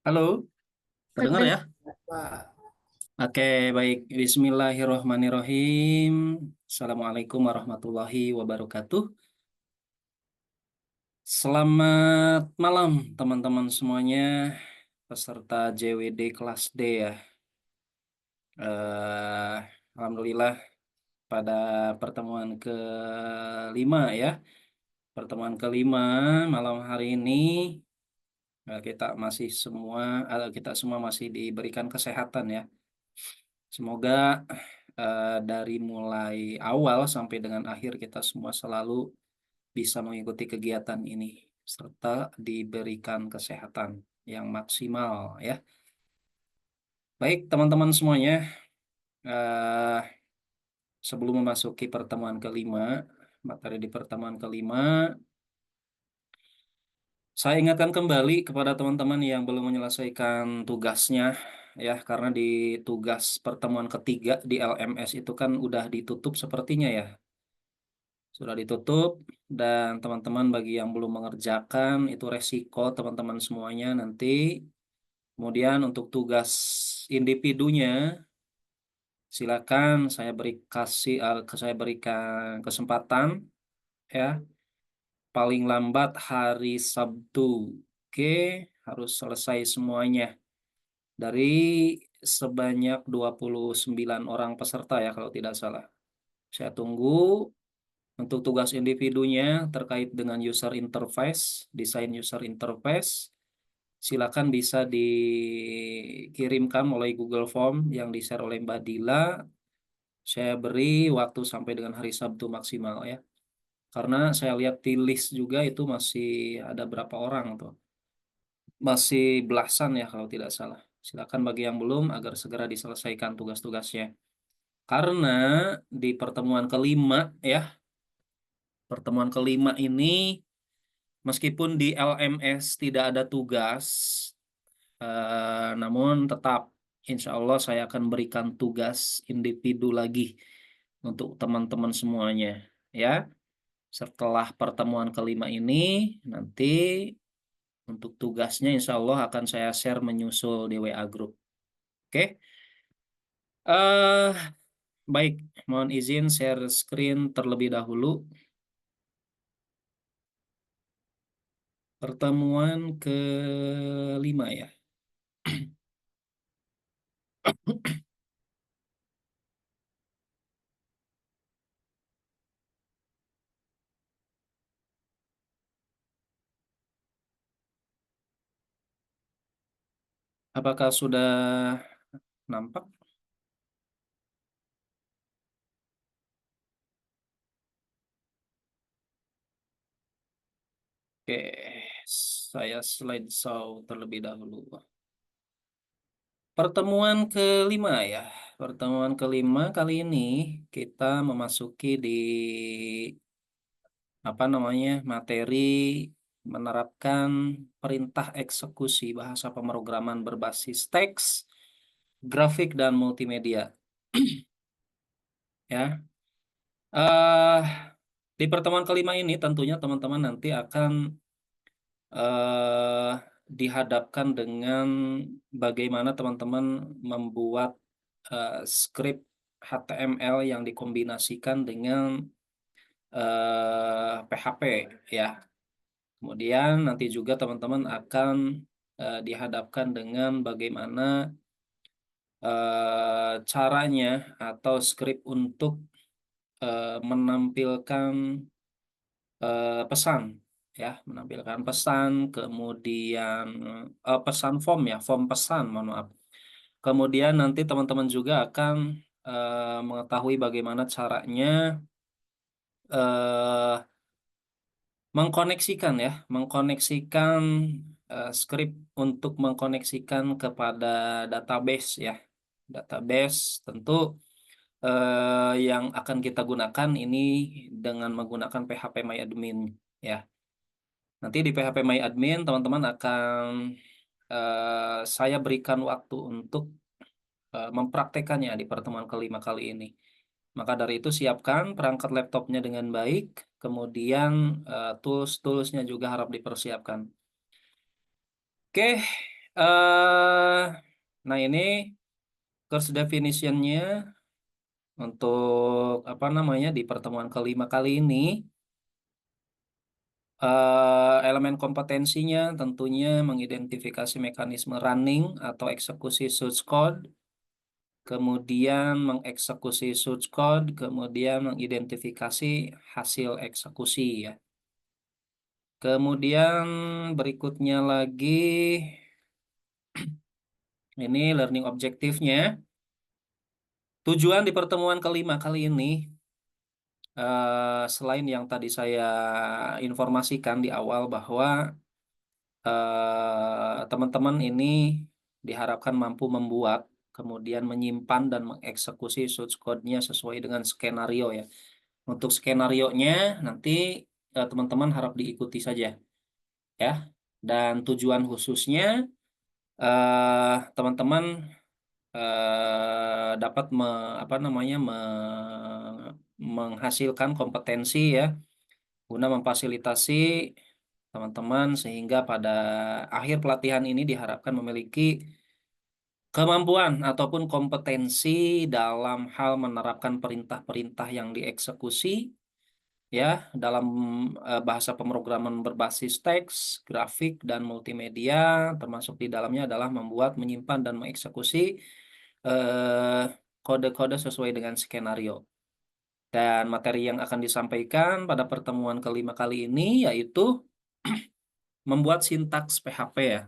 Halo, terdengar Terdengar, ya? Pak. Oke, baik. Bismillahirrohmanirrohim. Assalamualaikum warahmatullahi wabarakatuh. Selamat malam, teman-teman semuanya, peserta JWD kelas D ya. Alhamdulillah pada pertemuan kelima ya. Pertemuan kelima malam hari ini kita semua masih diberikan kesehatan ya. Semoga dari mulai awal sampai dengan akhir kita semua selalu bisa mengikuti kegiatan ini serta diberikan kesehatan yang maksimal ya. Baik teman-teman semuanya, eh, sebelum memasuki pertemuan kelima, materi di pertemuan kelima, saya ingatkan kembali kepada teman-teman yang belum menyelesaikan tugasnya ya, karena di tugas pertemuan ketiga di LMS itu kan udah ditutup sepertinya ya. Sudah ditutup dan teman-teman bagi yang belum mengerjakan itu resiko teman-teman semuanya nanti. Kemudian untuk tugas individunya silakan saya berikan kesempatan ya, paling lambat hari Sabtu. Oke, harus selesai semuanya dari sebanyak 29 orang peserta ya kalau tidak salah. Saya tunggu. Untuk tugas individunya terkait dengan user interface, desain user interface, silakan bisa dikirimkan melalui Google Form yang di-share oleh Mbak Dila. Saya beri waktu sampai dengan hari Sabtu maksimal ya. Karena saya lihat di list juga itu masih ada berapa orang tuh. Masih belasan ya kalau tidak salah. Silakan bagi yang belum agar segera diselesaikan tugas-tugasnya. Karena di pertemuan kelima ya, pertemuan kelima ini meskipun di LMS tidak ada tugas, namun tetap insya Allah saya akan berikan tugas individu lagi untuk teman-teman semuanya. Ya, setelah pertemuan kelima ini, nanti untuk tugasnya insya Allah akan saya share menyusul di WA Group. Oke, eh baik, mohon izin share screen terlebih dahulu. Pertemuan kelima ya. Apakah sudah nampak? Oke, saya slideshow terlebih dahulu. Pertemuan kelima ya. Pertemuan kelima kali ini kita memasuki di apa namanya materi menerapkan perintah eksekusi bahasa pemrograman berbasis teks, grafik dan multimedia. Ya, eh di pertemuan kelima ini tentunya teman-teman nanti akan eh, dihadapkan dengan bagaimana teman-teman membuat skrip HTML yang dikombinasikan dengan PHP ya. Kemudian nanti juga teman-teman akan dihadapkan dengan bagaimana caranya atau skrip untuk menampilkan pesan ya, menampilkan pesan, kemudian pesan form ya, form pesan, mohon maaf. Kemudian nanti teman-teman juga akan mengetahui bagaimana caranya eh, mengkoneksikan ya, mengkoneksikan skrip untuk mengkoneksikan kepada database ya. Database tentu yang akan kita gunakan ini dengan menggunakan PHP MyAdmin ya. Nanti di PHP MyAdmin teman-teman akan saya berikan waktu untuk mempraktekannya di pertemuan kelima kali ini. Maka dari itu siapkan perangkat laptopnya dengan baik, kemudian tools-toolsnya juga harap dipersiapkan. Oke, eh nah ini course definition-nya untuk apa namanya di pertemuan kelima kali ini, elemen kompetensinya tentunya mengidentifikasi mekanisme running atau eksekusi source code, kemudian mengeksekusi source code, kemudian mengidentifikasi hasil eksekusi ya. Kemudian berikutnya lagi ini learning objektifnya. Tujuan di pertemuan kelima kali ini, selain yang tadi saya informasikan di awal bahwa teman-teman ini diharapkan mampu membuat, kemudian menyimpan dan mengeksekusi source code-nya sesuai dengan skenario ya. Untuk skenario-nya nanti teman-teman harap diikuti saja ya. Dan tujuan khususnya teman-teman dapat apa namanya menghasilkan kompetensi ya guna memfasilitasi teman-teman sehingga pada akhir pelatihan ini diharapkan memiliki kemampuan ataupun kompetensi dalam hal menerapkan perintah-perintah yang dieksekusi ya dalam bahasa pemrograman berbasis teks, grafik dan multimedia, termasuk di dalamnya adalah membuat, menyimpan dan mengeksekusi eh, kode-kode sesuai dengan skenario. Dan materi yang akan disampaikan pada pertemuan kelima kali ini yaitu membuat sintaks PHP ya,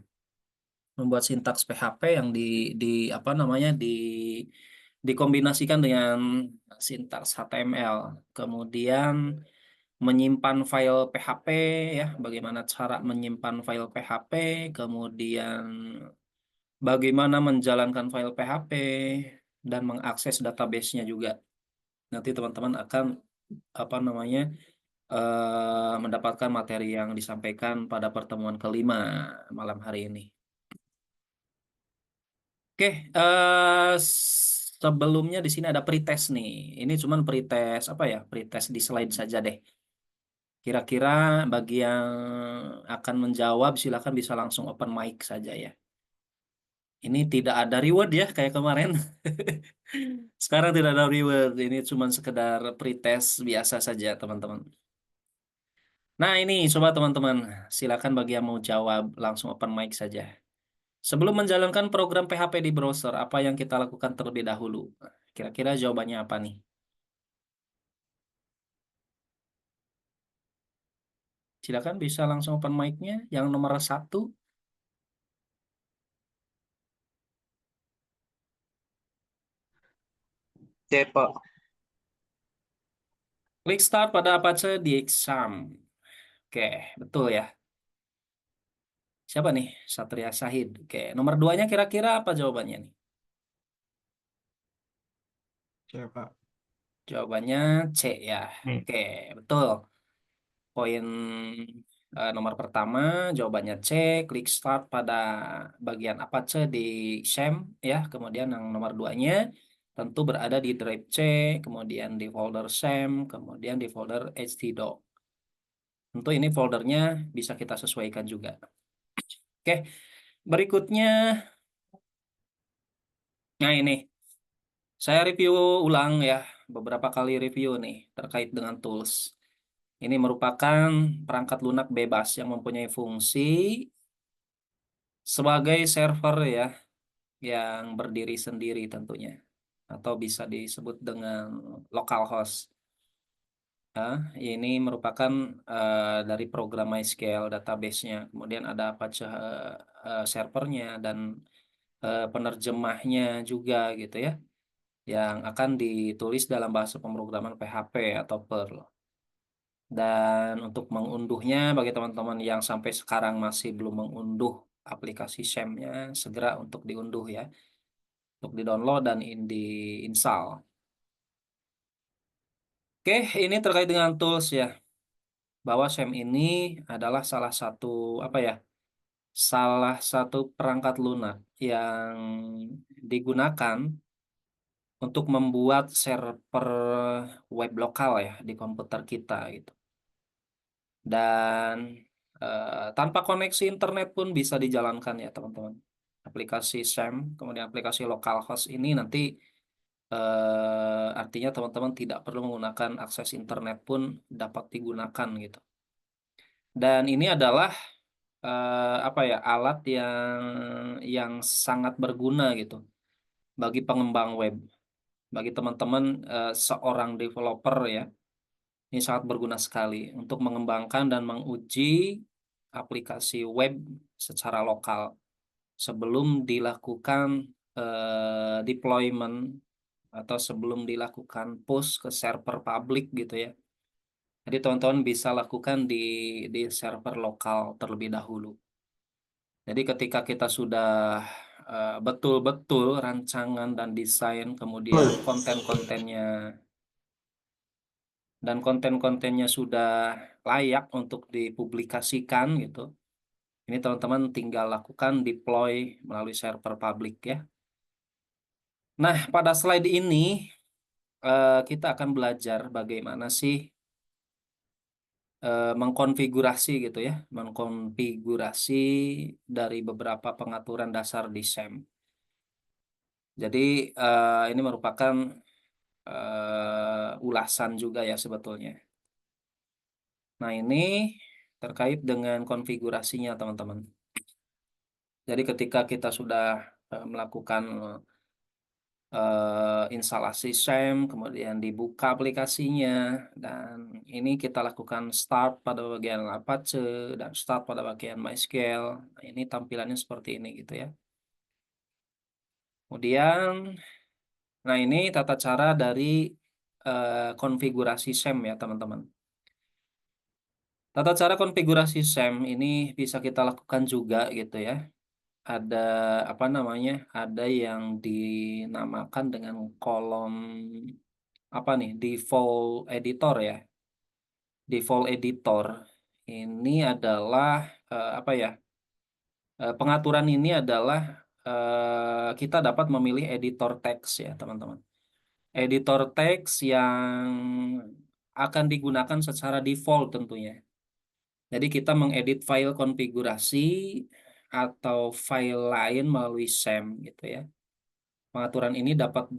membuat sintaks PHP yang di apa namanya dikombinasikan dengan sintaks HTML, kemudian menyimpan file PHP ya, bagaimana cara menyimpan file PHP, kemudian bagaimana menjalankan file PHP dan mengakses database-nya juga. Nanti teman-teman akan apa namanya mendapatkan materi yang disampaikan pada pertemuan kelima malam hari ini. Oke, sebelumnya di sini ada pretest nih. Ini cuman pretest apa ya? Pretest di slide saja deh. Kira-kira bagi yang akan menjawab silakan bisa langsung open mic saja ya. Ini tidak ada reward ya kayak kemarin. Sekarang tidak ada reward. Ini cuman sekedar pretest biasa saja teman-teman. Nah ini coba teman-teman, silakan bagi yang mau jawab langsung open mic saja. Sebelum menjalankan program PHP di browser, apa yang kita lakukan terlebih dahulu? Kira-kira jawabannya apa nih? Silakan bisa langsung open mic-nya. Yang nomor satu, C, Pak. klik start pada Apache di exam. Oke, betul ya. Siapa nih? Satria Sahid. Oke, nomor duanya kira-kira apa jawabannya nih? C, Pak. Jawabannya C ya. Hmm. Oke, betul. Poin nomor pertama, jawabannya C. Klik start pada bagian Apache di SAM ya. Kemudian yang nomor duanya tentu berada di drive C, kemudian di folder SAM, kemudian di folder htdoc. Tentu ini foldernya bisa kita sesuaikan juga. Oke, berikutnya, nah ini saya review ulang ya, beberapa kali review nih terkait dengan tools. Ini merupakan perangkat lunak bebas yang mempunyai fungsi sebagai server ya, yang berdiri sendiri tentunya, atau bisa disebut dengan localhost. Nah, ini merupakan dari program MySQL database-nya. Kemudian ada Apache servernya dan penerjemahnya juga gitu ya, yang akan ditulis dalam bahasa pemrograman PHP atau Perl. Dan untuk mengunduhnya, bagi teman-teman yang sampai sekarang masih belum mengunduh aplikasi SAM-nya, segera untuk diunduh ya, untuk di-download dan di-install. Oke, ini terkait dengan tools ya, bahwa SAM ini adalah salah satu apa ya, salah satu perangkat lunak yang digunakan untuk membuat server web lokal ya di komputer kita gitu. Dan tanpa koneksi internet pun bisa dijalankan ya teman-teman. aplikasi SAM, kemudian aplikasi localhost ini nanti artinya teman-teman tidak perlu menggunakan akses internet pun dapat digunakan gitu. Dan ini adalah apa ya, alat yang sangat berguna gitu bagi pengembang web, bagi teman-teman seorang developer ya. Ini sangat berguna sekali untuk mengembangkan dan menguji aplikasi web secara lokal sebelum dilakukan deployment atau sebelum dilakukan push ke server publik gitu ya. Jadi teman-teman bisa lakukan di server lokal terlebih dahulu. Jadi ketika kita sudah betul-betul rancangan dan desain, kemudian konten-kontennya sudah layak untuk dipublikasikan gitu. Ini teman-teman tinggal lakukan deploy melalui server publik ya. Nah, pada slide ini kita akan belajar bagaimana sih mengkonfigurasi gitu ya, mengkonfigurasi dari beberapa pengaturan dasar di SAM. Jadi ini merupakan ulasan juga ya sebetulnya. Nah, ini terkait dengan konfigurasinya teman-teman. Jadi ketika kita sudah melakukan instalasi SAM, kemudian dibuka aplikasinya, dan ini kita lakukan start pada bagian Apache dan start pada bagian MySQL. Nah, ini tampilannya seperti ini gitu ya. Kemudian, nah ini tata cara dari konfigurasi SAM ya teman-teman. Tata cara konfigurasi SAM ini bisa kita lakukan juga gitu ya. Ada apa namanya? Ada yang dinamakan dengan kolom apa nih? Default editor ya. Default editor ini adalah apa ya? Pengaturan ini adalah kita dapat memilih editor teks ya, teman-teman. Editor teks yang akan digunakan secara default tentunya. Jadi kita mengedit file konfigurasi atau file lain melalui SAM gitu ya. Pengaturan ini dapat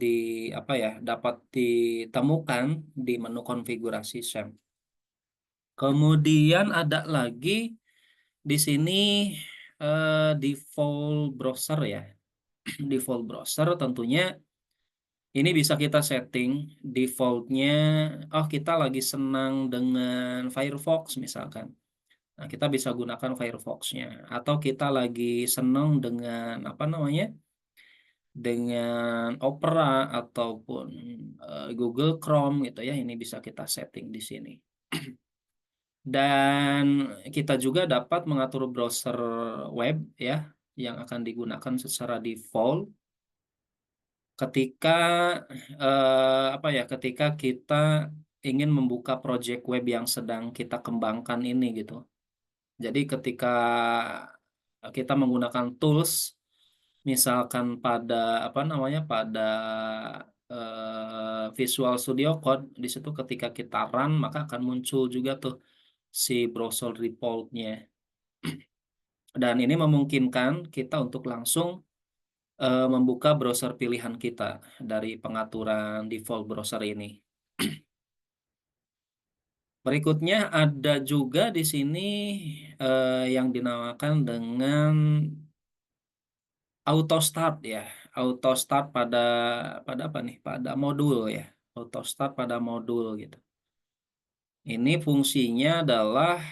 apa ya? Dapat ditemukan di menu konfigurasi SAM. Kemudian ada lagi di sini default browser ya. Default browser tentunya ini bisa kita setting defaultnya. Oh, kita lagi senang dengan Firefox misalkan. Nah, kita bisa gunakan Firefox-nya. Atau kita lagi senang dengan apa namanya? Dengan Opera ataupun Google Chrome gitu ya. Ini bisa kita setting di sini. Dan kita juga dapat mengatur browser web ya yang akan digunakan secara default ketika apa ya, ketika kita ingin membuka project web yang sedang kita kembangkan ini gitu. Jadi ketika kita menggunakan tools, misalkan pada apa namanya, pada Visual Studio Code, di situ ketika kita run maka akan muncul juga tuh si browser default-nya. Dan ini memungkinkan kita untuk langsung membuka browser pilihan kita dari pengaturan default browser ini. Berikutnya ada juga di sini yang dinamakan dengan auto start ya. Auto start pada apa nih? Pada modul ya. Auto start pada modul gitu. Ini fungsinya adalah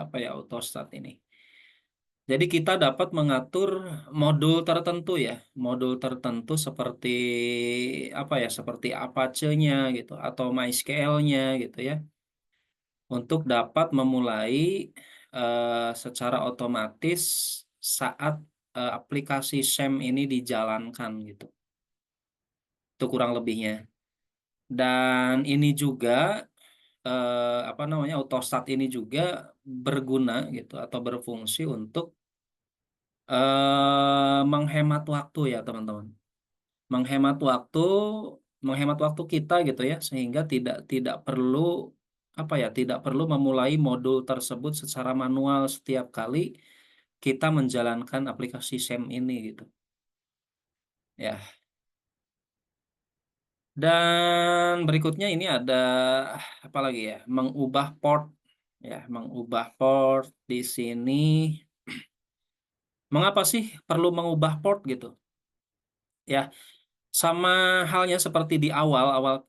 apa ya, auto start ini? Jadi kita dapat mengatur modul tertentu ya, modul tertentu seperti apa ya, seperti Apache-nya gitu atau MySQL-nya gitu ya, untuk dapat memulai secara otomatis saat aplikasi SAM ini dijalankan gitu. Itu kurang lebihnya. Dan ini juga apa namanya, AutoStart ini juga berguna gitu atau berfungsi untuk menghemat waktu ya teman-teman. Menghemat waktu, menghemat waktu kita gitu ya, sehingga tidak perlu apa ya, tidak perlu memulai modul tersebut secara manual setiap kali kita menjalankan aplikasi SEM ini gitu. Ya. Dan berikutnya ini ada apa lagi ya? Mengubah port ya, mengubah port di sini. Mengapa sih perlu mengubah port gitu? Ya, sama halnya seperti di awal-awal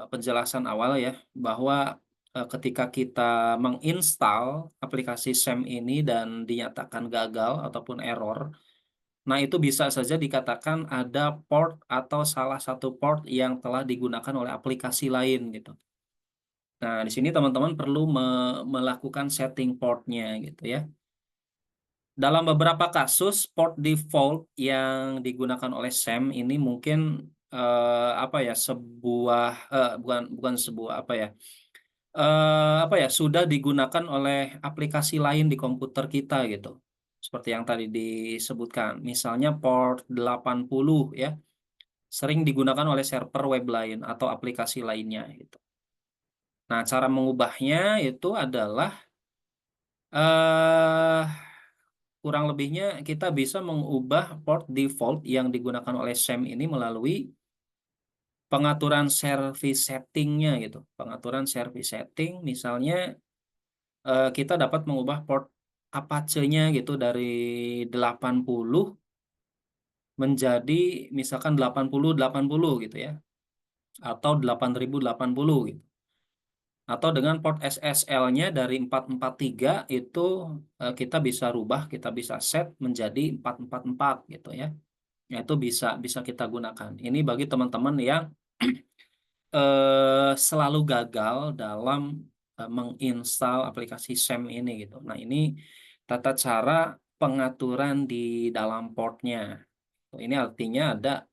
penjelasan awal ya, bahwa ketika kita menginstal aplikasi SEM ini dan dinyatakan gagal ataupun error, nah itu bisa saja dikatakan ada port atau salah satu port yang telah digunakan oleh aplikasi lain gitu. Nah, di sini teman-teman perlu melakukan setting portnya gitu ya. Dalam beberapa kasus, port default yang digunakan oleh SAM ini mungkin apa ya, sebuah bukan bukan sebuah apa ya, apa ya, sudah digunakan oleh aplikasi lain di komputer kita gitu. Seperti yang tadi disebutkan. Misalnya port 80 ya, sering digunakan oleh server web lain atau aplikasi lainnya gitu. Nah, cara mengubahnya itu adalah eh kurang lebihnya kita bisa mengubah port default yang digunakan oleh SAM ini melalui pengaturan service settingnya gitu. Pengaturan service setting, misalnya kita dapat mengubah port Apache-nya gitu dari 80 menjadi misalkan 8080 gitu ya, atau 8080 gitu. Atau dengan port SSL-nya dari 443 itu kita bisa rubah, kita bisa set menjadi 444 gitu ya. Ya, itu bisa bisa kita gunakan. Ini bagi teman-teman yang selalu gagal dalam menginstal aplikasi SAM ini gitu. Nah, ini tata cara pengaturan di dalam portnya. Ini artinya ada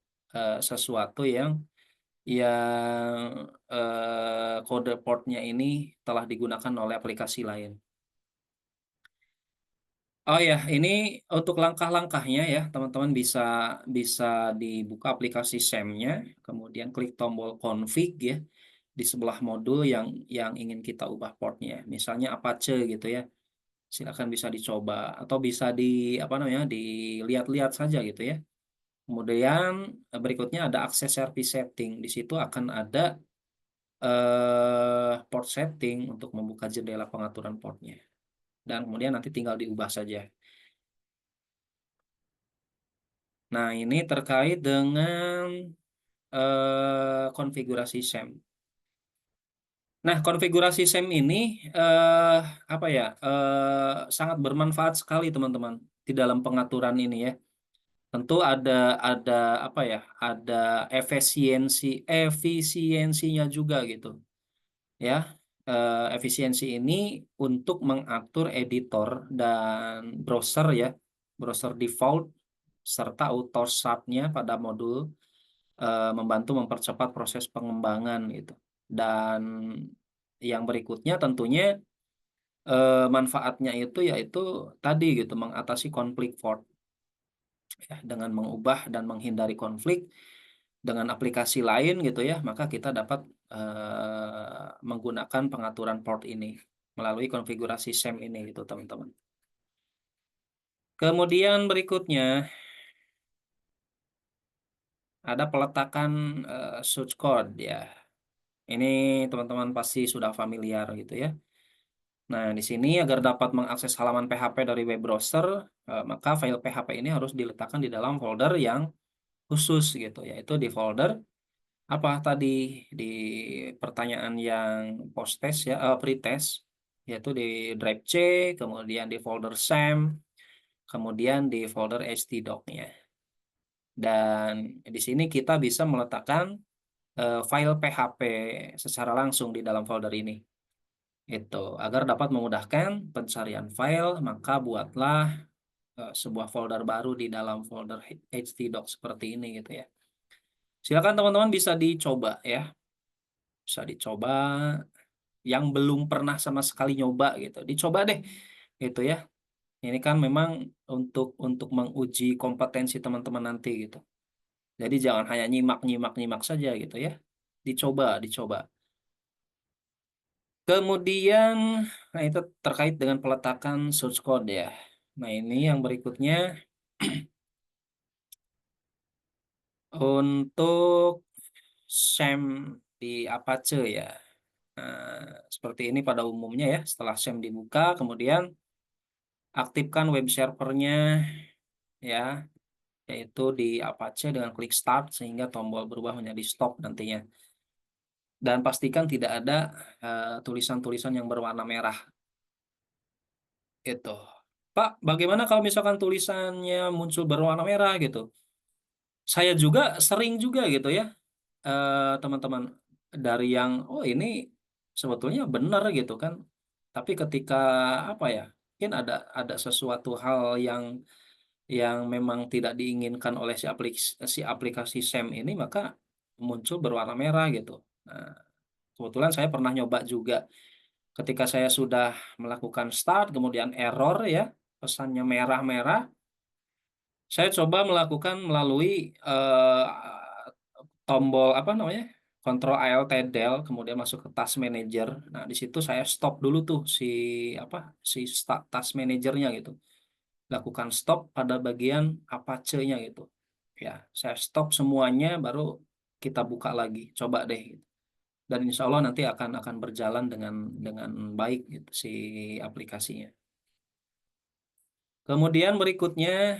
sesuatu yang kode portnya ini telah digunakan oleh aplikasi lain. Oh ya, ini untuk langkah-langkahnya ya, teman-teman bisa bisa dibuka aplikasi SAM-nya, kemudian klik tombol config ya di sebelah modul yang ingin kita ubah portnya. Misalnya Apache gitu ya. Silakan bisa dicoba atau bisa di apa namanya, dilihat-lihat saja gitu ya. Kemudian berikutnya ada akses service setting. Di situ akan ada port setting untuk membuka jendela pengaturan portnya. Dan kemudian nanti tinggal diubah saja. Nah, ini terkait dengan konfigurasi SAM. Nah, konfigurasi SAM ini apa ya, sangat bermanfaat sekali teman-teman di dalam pengaturan ini ya. Tentu ada apa ya, ada efisiensinya juga gitu ya. Efisiensi ini untuk mengatur editor dan browser ya, browser default serta auto start-nya pada modul, membantu mempercepat proses pengembangan gitu. Dan yang berikutnya tentunya manfaatnya itu yaitu tadi gitu, mengatasi konflik fault ya, dengan mengubah dan menghindari konflik dengan aplikasi lain gitu ya, maka kita dapat menggunakan pengaturan port ini melalui konfigurasi SAM ini gitu teman-teman. Kemudian berikutnya ada peletakan source code ya. Ini teman-teman pasti sudah familiar gitu ya. Nah, di sini agar dapat mengakses halaman PHP dari web browser, maka file PHP ini harus diletakkan di dalam folder yang khusus gitu, yaitu di folder apa tadi, di pertanyaan yang post test ya, pretest, yaitu di drive C, kemudian di folder SAM, kemudian di folder htdoc-nya. Dan di sini kita bisa meletakkan file PHP secara langsung di dalam folder ini. Itu agar dapat memudahkan pencarian file, maka buatlah sebuah folder baru di dalam folder htdoc seperti ini gitu ya. Silakan teman-teman bisa dicoba ya, bisa dicoba. Yang belum pernah sama sekali nyoba gitu, dicoba deh gitu ya. Ini kan memang untuk menguji kompetensi teman-teman nanti gitu. Jadi jangan hanya nyimak saja gitu ya. Dicoba. Kemudian, nah itu terkait dengan peletakan source code ya. Nah, ini yang berikutnya untuk SEM di Apache ya. Nah, seperti ini pada umumnya ya. Setelah SEM dibuka, kemudian aktifkan web servernya ya, yaitu di Apache dengan klik Start sehingga tombol berubah menjadi Stop nantinya. Dan pastikan tidak ada tulisan-tulisan yang berwarna merah. Itu. Pak, bagaimana kalau misalkan tulisannya muncul berwarna merah gitu? Saya juga sering juga gitu ya, teman-teman, dari yang oh ini sebetulnya benar gitu kan, tapi ketika apa ya, mungkin ada sesuatu hal yang memang tidak diinginkan oleh si aplikasi SEM ini, maka muncul berwarna merah gitu. Nah, kebetulan saya pernah nyoba juga ketika saya sudah melakukan start kemudian error ya, pesannya merah-merah, saya coba melakukan melalui eh, tombol apa namanya? Control Alt Del, kemudian masuk ke Task Manager. Nah, di situ saya stop dulu tuh apa si Task Manajernya gitu. Lakukan stop pada bagian Apache-nya gitu. Ya, saya stop semuanya baru kita buka lagi. Coba deh gitu. Dan insya Allah nanti akan berjalan dengan baik gitu si aplikasinya. Kemudian berikutnya,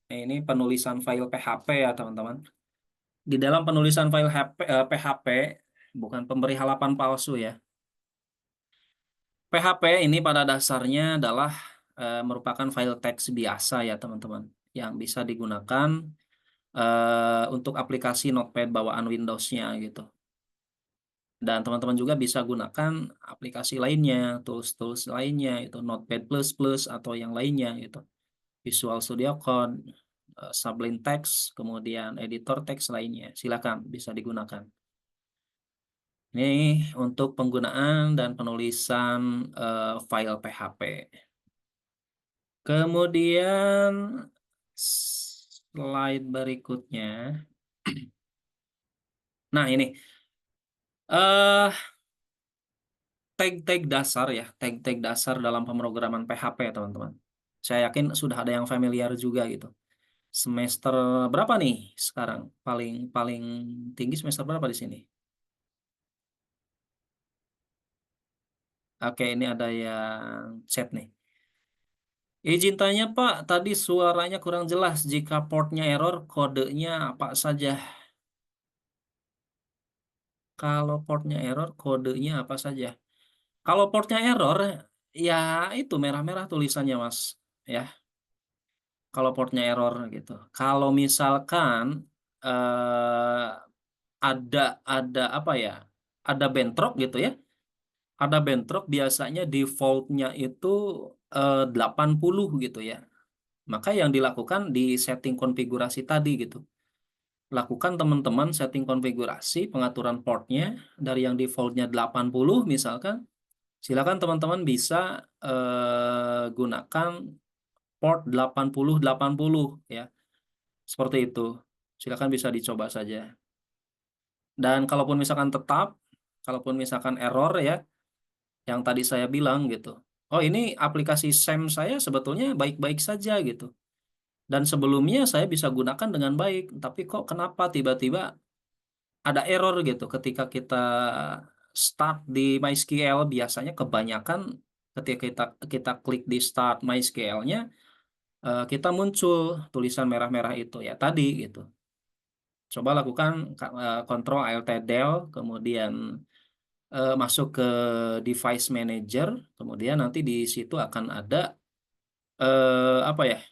ini penulisan file PHP ya teman-teman. Di dalam penulisan file PHP, bukan pemberi halaman palsu ya. PHP ini pada dasarnya adalah merupakan file teks biasa ya teman-teman, yang bisa digunakan untuk aplikasi Notepad bawaan Windows-nya gitu. Dan teman-teman juga bisa gunakan aplikasi lainnya, tools-tools lainnya, itu Notepad++ atau yang lainnya gitu. Visual Studio Code, Sublime Text, kemudian editor teks lainnya. Silakan bisa digunakan. Ini untuk penggunaan dan penulisan file PHP. Kemudian slide berikutnya. Nah, ini eh tag-tag dasar ya, tag-tag dasar dalam pemrograman PHP teman-teman. Saya yakin sudah ada yang familiar juga gitu. Semester berapa nih sekarang? Paling paling tinggi semester berapa di sini? Oke, ini ada yang chat nih. Izin tanya Pak, tadi suaranya kurang jelas. Jika portnya error, kodenya apa saja? Kalau portnya error, kodenya apa saja? Kalau portnya error, ya itu merah-merah tulisannya Mas. Ya, kalau portnya error gitu. Kalau misalkan eh, ada ada apa ya? Ada bentrok gitu ya. Ada bentrok biasanya defaultnya itu 80 gitu ya. Maka yang dilakukan di setting konfigurasi tadi gitu. Lakukan teman-teman setting konfigurasi pengaturan portnya dari yang defaultnya 80 misalkan. Silakan teman-teman bisa gunakan port 8080 ya. Seperti itu. Silakan bisa dicoba saja. Dan kalaupun misalkan error ya, yang tadi saya bilang gitu. Oh, ini aplikasi SEM saya sebetulnya baik-baik saja gitu. Dan sebelumnya saya bisa gunakan dengan baik, tapi kok kenapa tiba-tiba ada error gitu ketika kita start di MySQL, biasanya kebanyakan ketika kita klik di start MySQL-nya, kita muncul tulisan merah-merah itu ya tadi gitu. Coba lakukan Ctrl Alt Del, kemudian masuk ke Device Manager, kemudian nanti di situ akan ada apa ya,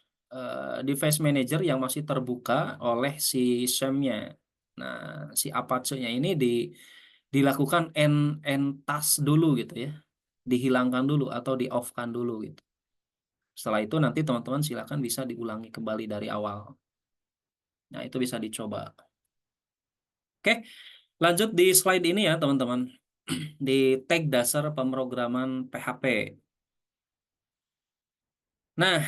Device Manager yang masih terbuka oleh si SEM-nya. Nah, si Apache-nya ini dilakukan end task dulu gitu ya, dihilangkan dulu atau di off-kan dulu gitu. Setelah itu nanti teman-teman silakan bisa diulangi kembali dari awal. Nah, itu bisa dicoba. Oke, lanjut di slide ini ya teman-teman. Di tag dasar pemrograman PHP. Nah,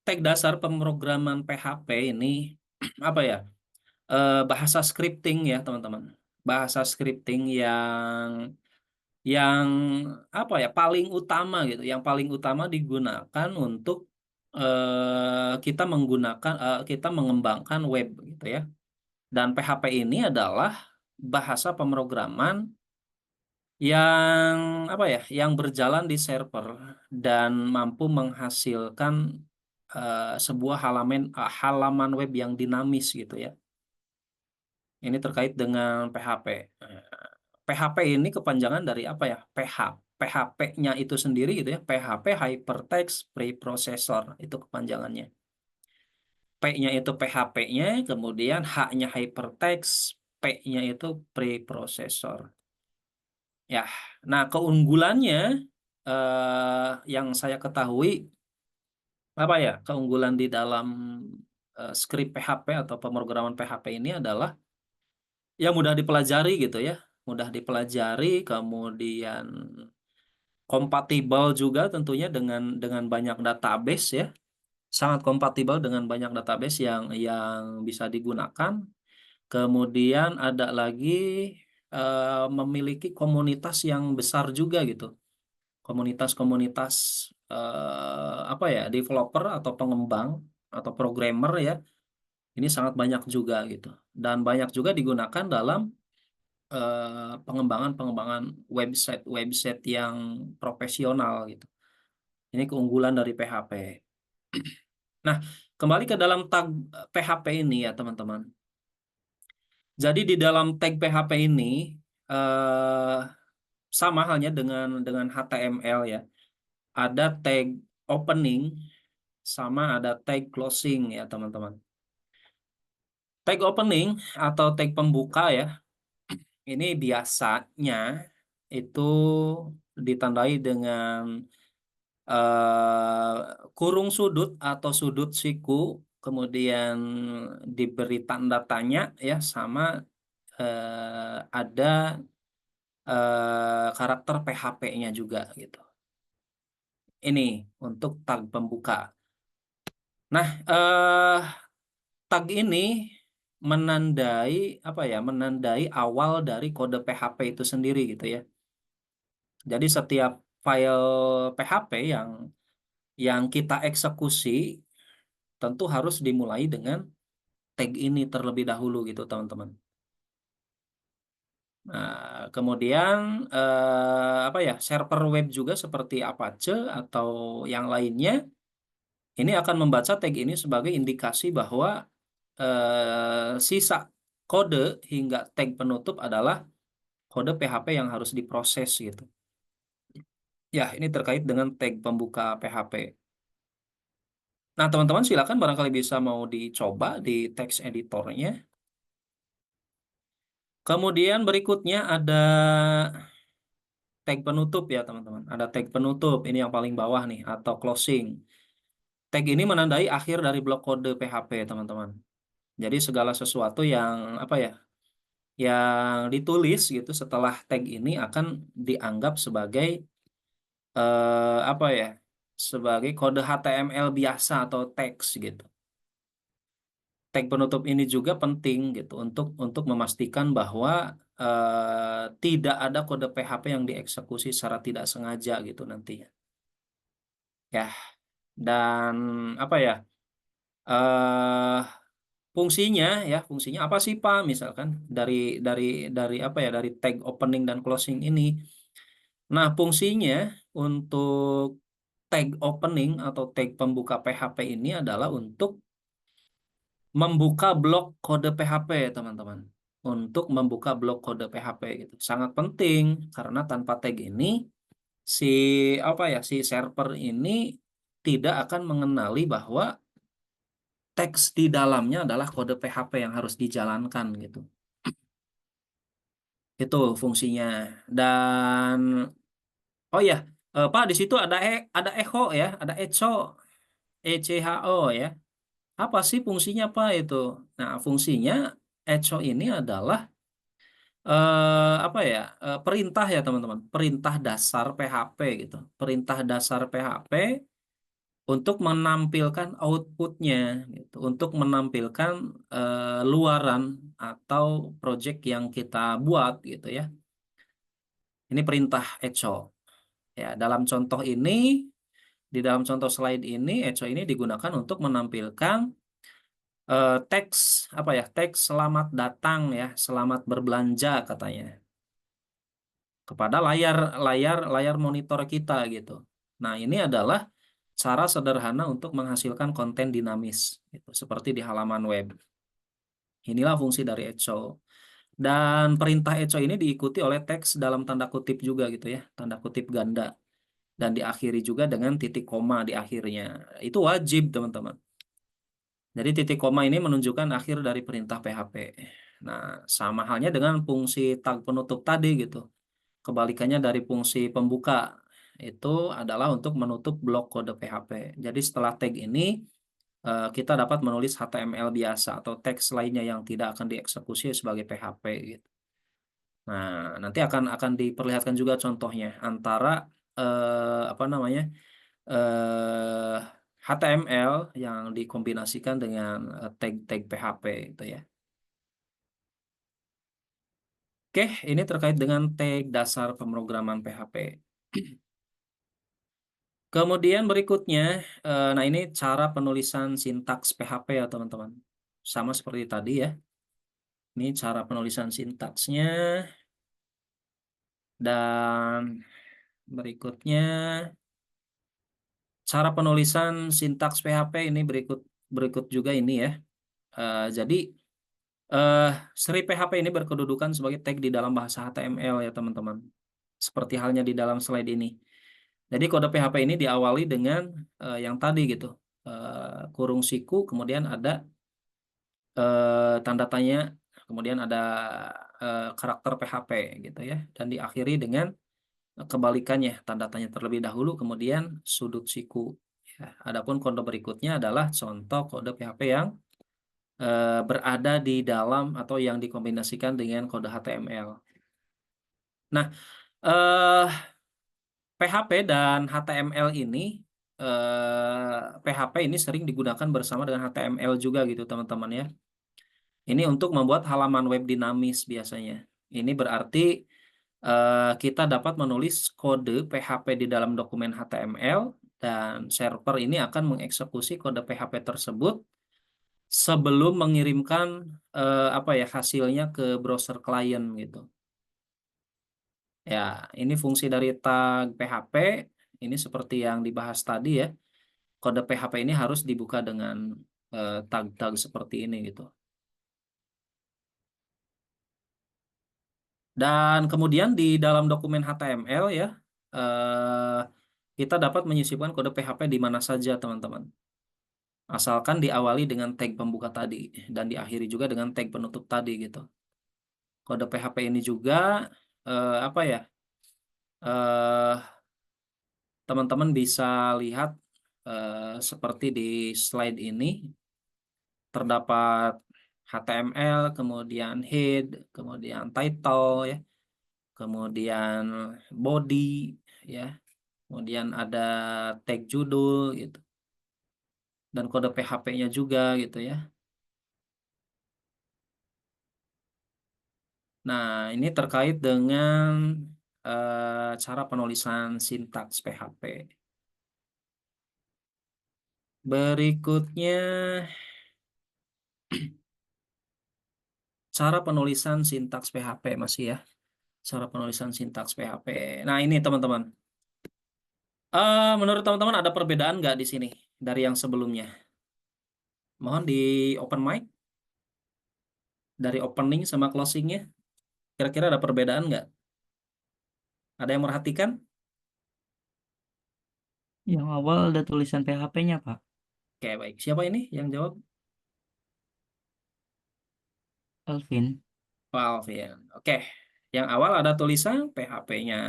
tag dasar pemrograman PHP ini apa ya? Bahasa scripting ya teman-teman. Bahasa scripting yang yang apa ya paling utama gitu, yang paling utama digunakan untuk kita mengembangkan web gitu ya. Dan PHP ini adalah bahasa pemrograman yang apa ya, yang berjalan di server dan mampu menghasilkan sebuah halaman web yang dinamis gitu ya. Ini terkait dengan PHP. PHP ini kepanjangan dari apa ya? PH. PHP-nya itu sendiri gitu ya. PHP Hypertext Preprocessor itu kepanjangannya. P-nya itu PHP-nya, kemudian H-nya Hypertext, P-nya itu Preprocessor. Ya, nah keunggulannya yang saya ketahui apa ya? Keunggulan di dalam skrip PHP atau pemrograman PHP ini adalah ya mudah dipelajari gitu ya, mudah dipelajari, kemudian kompatibel juga tentunya dengan banyak database ya, sangat kompatibel dengan banyak database yang bisa digunakan. Kemudian ada lagi memiliki komunitas yang besar juga gitu, komunitas-komunitas apa ya, developer atau pengembang atau programmer ya, ini sangat banyak juga gitu, dan banyak juga digunakan dalam pengembangan-pengembangan website-website yang profesional gitu. Ini keunggulan dari PHP. Nah, kembali ke dalam tag PHP ini ya teman-teman. Jadi di dalam tag PHP ini eh, sama halnya dengan HTML ya. Ada tag opening sama ada tag closing ya teman-teman. Tag opening atau tag pembuka ya, ini biasanya itu ditandai dengan kurung sudut atau sudut siku, kemudian diberi tanda tanya ya, sama ada karakter PHP-nya juga gitu. Ini untuk tag pembuka. Nah, tag ini menandai apa ya? Menandai awal dari kode PHP itu sendiri gitu ya. Jadi setiap file PHP yang kita eksekusi tentu harus dimulai dengan tag ini terlebih dahulu gitu teman-teman. Nah, kemudian apa ya, server web juga seperti Apache atau yang lainnya ini akan membaca tag ini sebagai indikasi bahwa sisa kode hingga tag penutup adalah kode PHP yang harus diproses gitu. Ya, ini terkait dengan tag pembuka PHP. Nah, teman-teman silakan barangkali bisa mau dicoba di text editornya. Kemudian berikutnya ada tag penutup ya teman-teman. Ada tag penutup, ini yang paling bawah nih, atau closing. Tag ini menandai akhir dari blok kode PHP teman-teman. Jadi segala sesuatu yang apa ya, yang ditulis gitu setelah tag ini akan dianggap sebagai apa ya, sebagai kode HTML biasa atau teks gitu. Tag penutup ini juga penting gitu untuk memastikan bahwa tidak ada kode PHP yang dieksekusi secara tidak sengaja gitu nantinya. Ya, dan apa ya? eh fungsinya apa sih Pak? Misalkan dari dari apa ya? Dari tag opening dan closing ini. Nah, fungsinya untuk tag opening atau tag pembuka PHP ini adalah untuk membuka blok kode PHP, teman-teman. Untuk membuka blok kode PHP gitu. Sangat penting karena tanpa tag ini si apa ya, si server ini tidak akan mengenali bahwa teks di dalamnya adalah kode PHP yang harus dijalankan gitu. Itu fungsinya. Dan oh ya, Pak di situ ada echo ya, ada ECHO ya. Apa sih fungsinya Pak itu? Nah, fungsinya echo ini adalah apa ya? Perintah ya teman-teman. Perintah dasar PHP gitu. Perintah dasar PHP untuk menampilkan outputnya gitu, untuk menampilkan luaran atau project yang kita buat gitu ya. Ini perintah echo. Ya, di dalam contoh slide ini, echo ini digunakan untuk menampilkan teks apa ya? Teks selamat datang ya, selamat berbelanja katanya kepada layar monitor kita gitu. Nah, ini adalah cara sederhana untuk menghasilkan konten dinamis gitu, seperti di halaman web. Inilah fungsi dari echo. Dan perintah echo ini diikuti oleh teks dalam tanda kutip juga gitu ya, tanda kutip ganda. Dan diakhiri juga dengan titik koma di akhirnya. Itu wajib, teman-teman. Jadi titik koma ini menunjukkan akhir dari perintah PHP. Nah, sama halnya dengan fungsi tag penutup tadi gitu. Kebalikannya dari fungsi pembuka itu adalah untuk menutup blok kode PHP. Jadi setelah tag ini kita dapat menulis HTML biasa atau teks lainnya yang tidak akan dieksekusi sebagai PHP gitu. Nah, nanti akan diperlihatkan juga contohnya antara apa namanya eh, HTML yang dikombinasikan dengan tag-tag PHP itu ya. Oke, ini terkait dengan tag dasar pemrograman PHP. Kemudian berikutnya, nah ini cara penulisan sintaks PHP ya teman-teman. Sama seperti tadi ya. Ini cara penulisan sintaksnya dan berikutnya cara penulisan sintaks PHP ini berikut berikut juga ini ya. Jadi eh, seri PHP ini berkedudukan sebagai tag di dalam bahasa HTML ya teman-teman. Seperti halnya di dalam slide ini. Jadi kode PHP ini diawali dengan yang tadi gitu. Kurung siku, kemudian ada tanda tanya, kemudian ada karakter PHP gitu ya. Dan diakhiri dengan kebalikannya, tanda tanya terlebih dahulu, kemudian sudut siku. Ya. Adapun kode berikutnya adalah contoh kode PHP yang berada di dalam atau yang dikombinasikan dengan kode HTML. Nah, eh, PHP dan HTML ini, PHP ini sering digunakan bersama dengan HTML juga gitu teman-teman ya. Ini untuk membuat halaman web dinamis biasanya. Ini berarti kita dapat menulis kode PHP di dalam dokumen HTML dan server ini akan mengeksekusi kode PHP tersebut sebelum mengirimkan apa ya hasilnya ke browser klien gitu. Ya, ini fungsi dari tag PHP. Ini seperti yang dibahas tadi ya. Kode PHP ini harus dibuka dengan tag-tag seperti ini gitu. Dan kemudian di dalam dokumen HTML ya, eh, kita dapat menyisipkan kode PHP di mana saja teman-teman. Asalkan diawali dengan tag pembuka tadi dan diakhiri juga dengan tag penutup tadi gitu. Kode PHP ini juga apa ya? eh, Teman-teman bisa lihat seperti di slide ini terdapat HTML, kemudian head, kemudian title ya, kemudian body ya, kemudian ada tag judul gitu dan kode PHP-nya juga gitu ya. Nah, ini terkait dengan cara penulisan sintaks PHP. Berikutnya cara penulisan sintaks PHP masih ya. Cara penulisan sintaks PHP. Nah, ini teman-teman. Menurut teman-teman ada perbedaan nggak di sini dari yang sebelumnya? Mohon di open mic dari opening sama closingnya. Kira-kira ada perbedaan nggak? Ada yang merhatikan? Yang awal ada tulisan PHP-nya, Pak. Oke, baik. Siapa ini yang jawab? Alvin. Pak Alfian. Oke. Yang awal ada tulisan PHP-nya.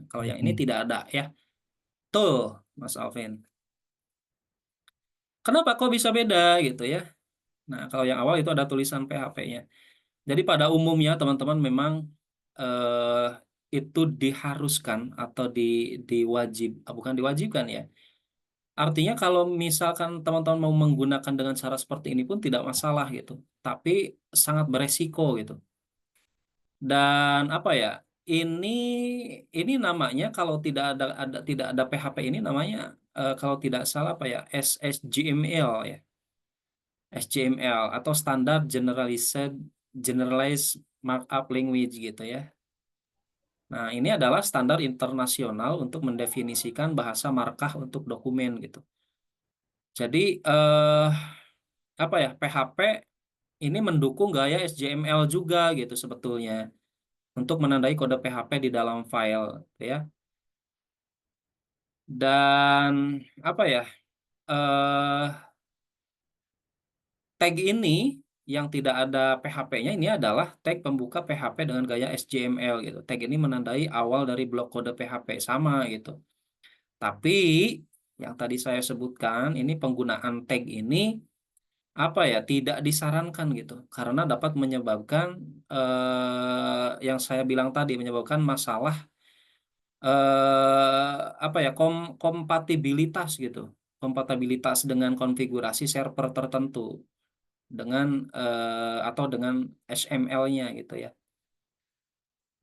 Kalau yang ini Oke. tidak ada ya. Tuh, Mas Alvin. Kenapa kok bisa beda gitu ya? Nah, kalau yang awal itu ada tulisan PHP-nya. Jadi pada umumnya teman-teman memang eh, itu diharuskan atau diwajib, bukan diwajibkan ya. Artinya kalau misalkan teman-teman mau menggunakan dengan cara seperti ini pun tidak masalah gitu. Tapi sangat beresiko gitu. Dan apa ya? ini namanya kalau tidak ada PHP ini namanya kalau tidak salah apa ya, SGML ya. SGML atau Standard Generalized Markup Language gitu ya. Nah, ini adalah standar internasional untuk mendefinisikan bahasa markah untuk dokumen gitu. Jadi apa ya, PHP ini mendukung gaya SGML juga gitu sebetulnya untuk menandai kode PHP di dalam file gitu ya. Dan apa ya, eh, tag ini yang tidak ada PHP-nya ini adalah tag pembuka PHP dengan gaya SGML gitu. Tag ini menandai awal dari blok kode PHP sama gitu. Tapi yang tadi saya sebutkan ini penggunaan tag ini apa ya, tidak disarankan gitu karena dapat menyebabkan yang saya bilang tadi, menyebabkan masalah apa ya, kompatibilitas gitu, kompatibilitas dengan konfigurasi server tertentu dengan atau dengan XML-nya gitu ya.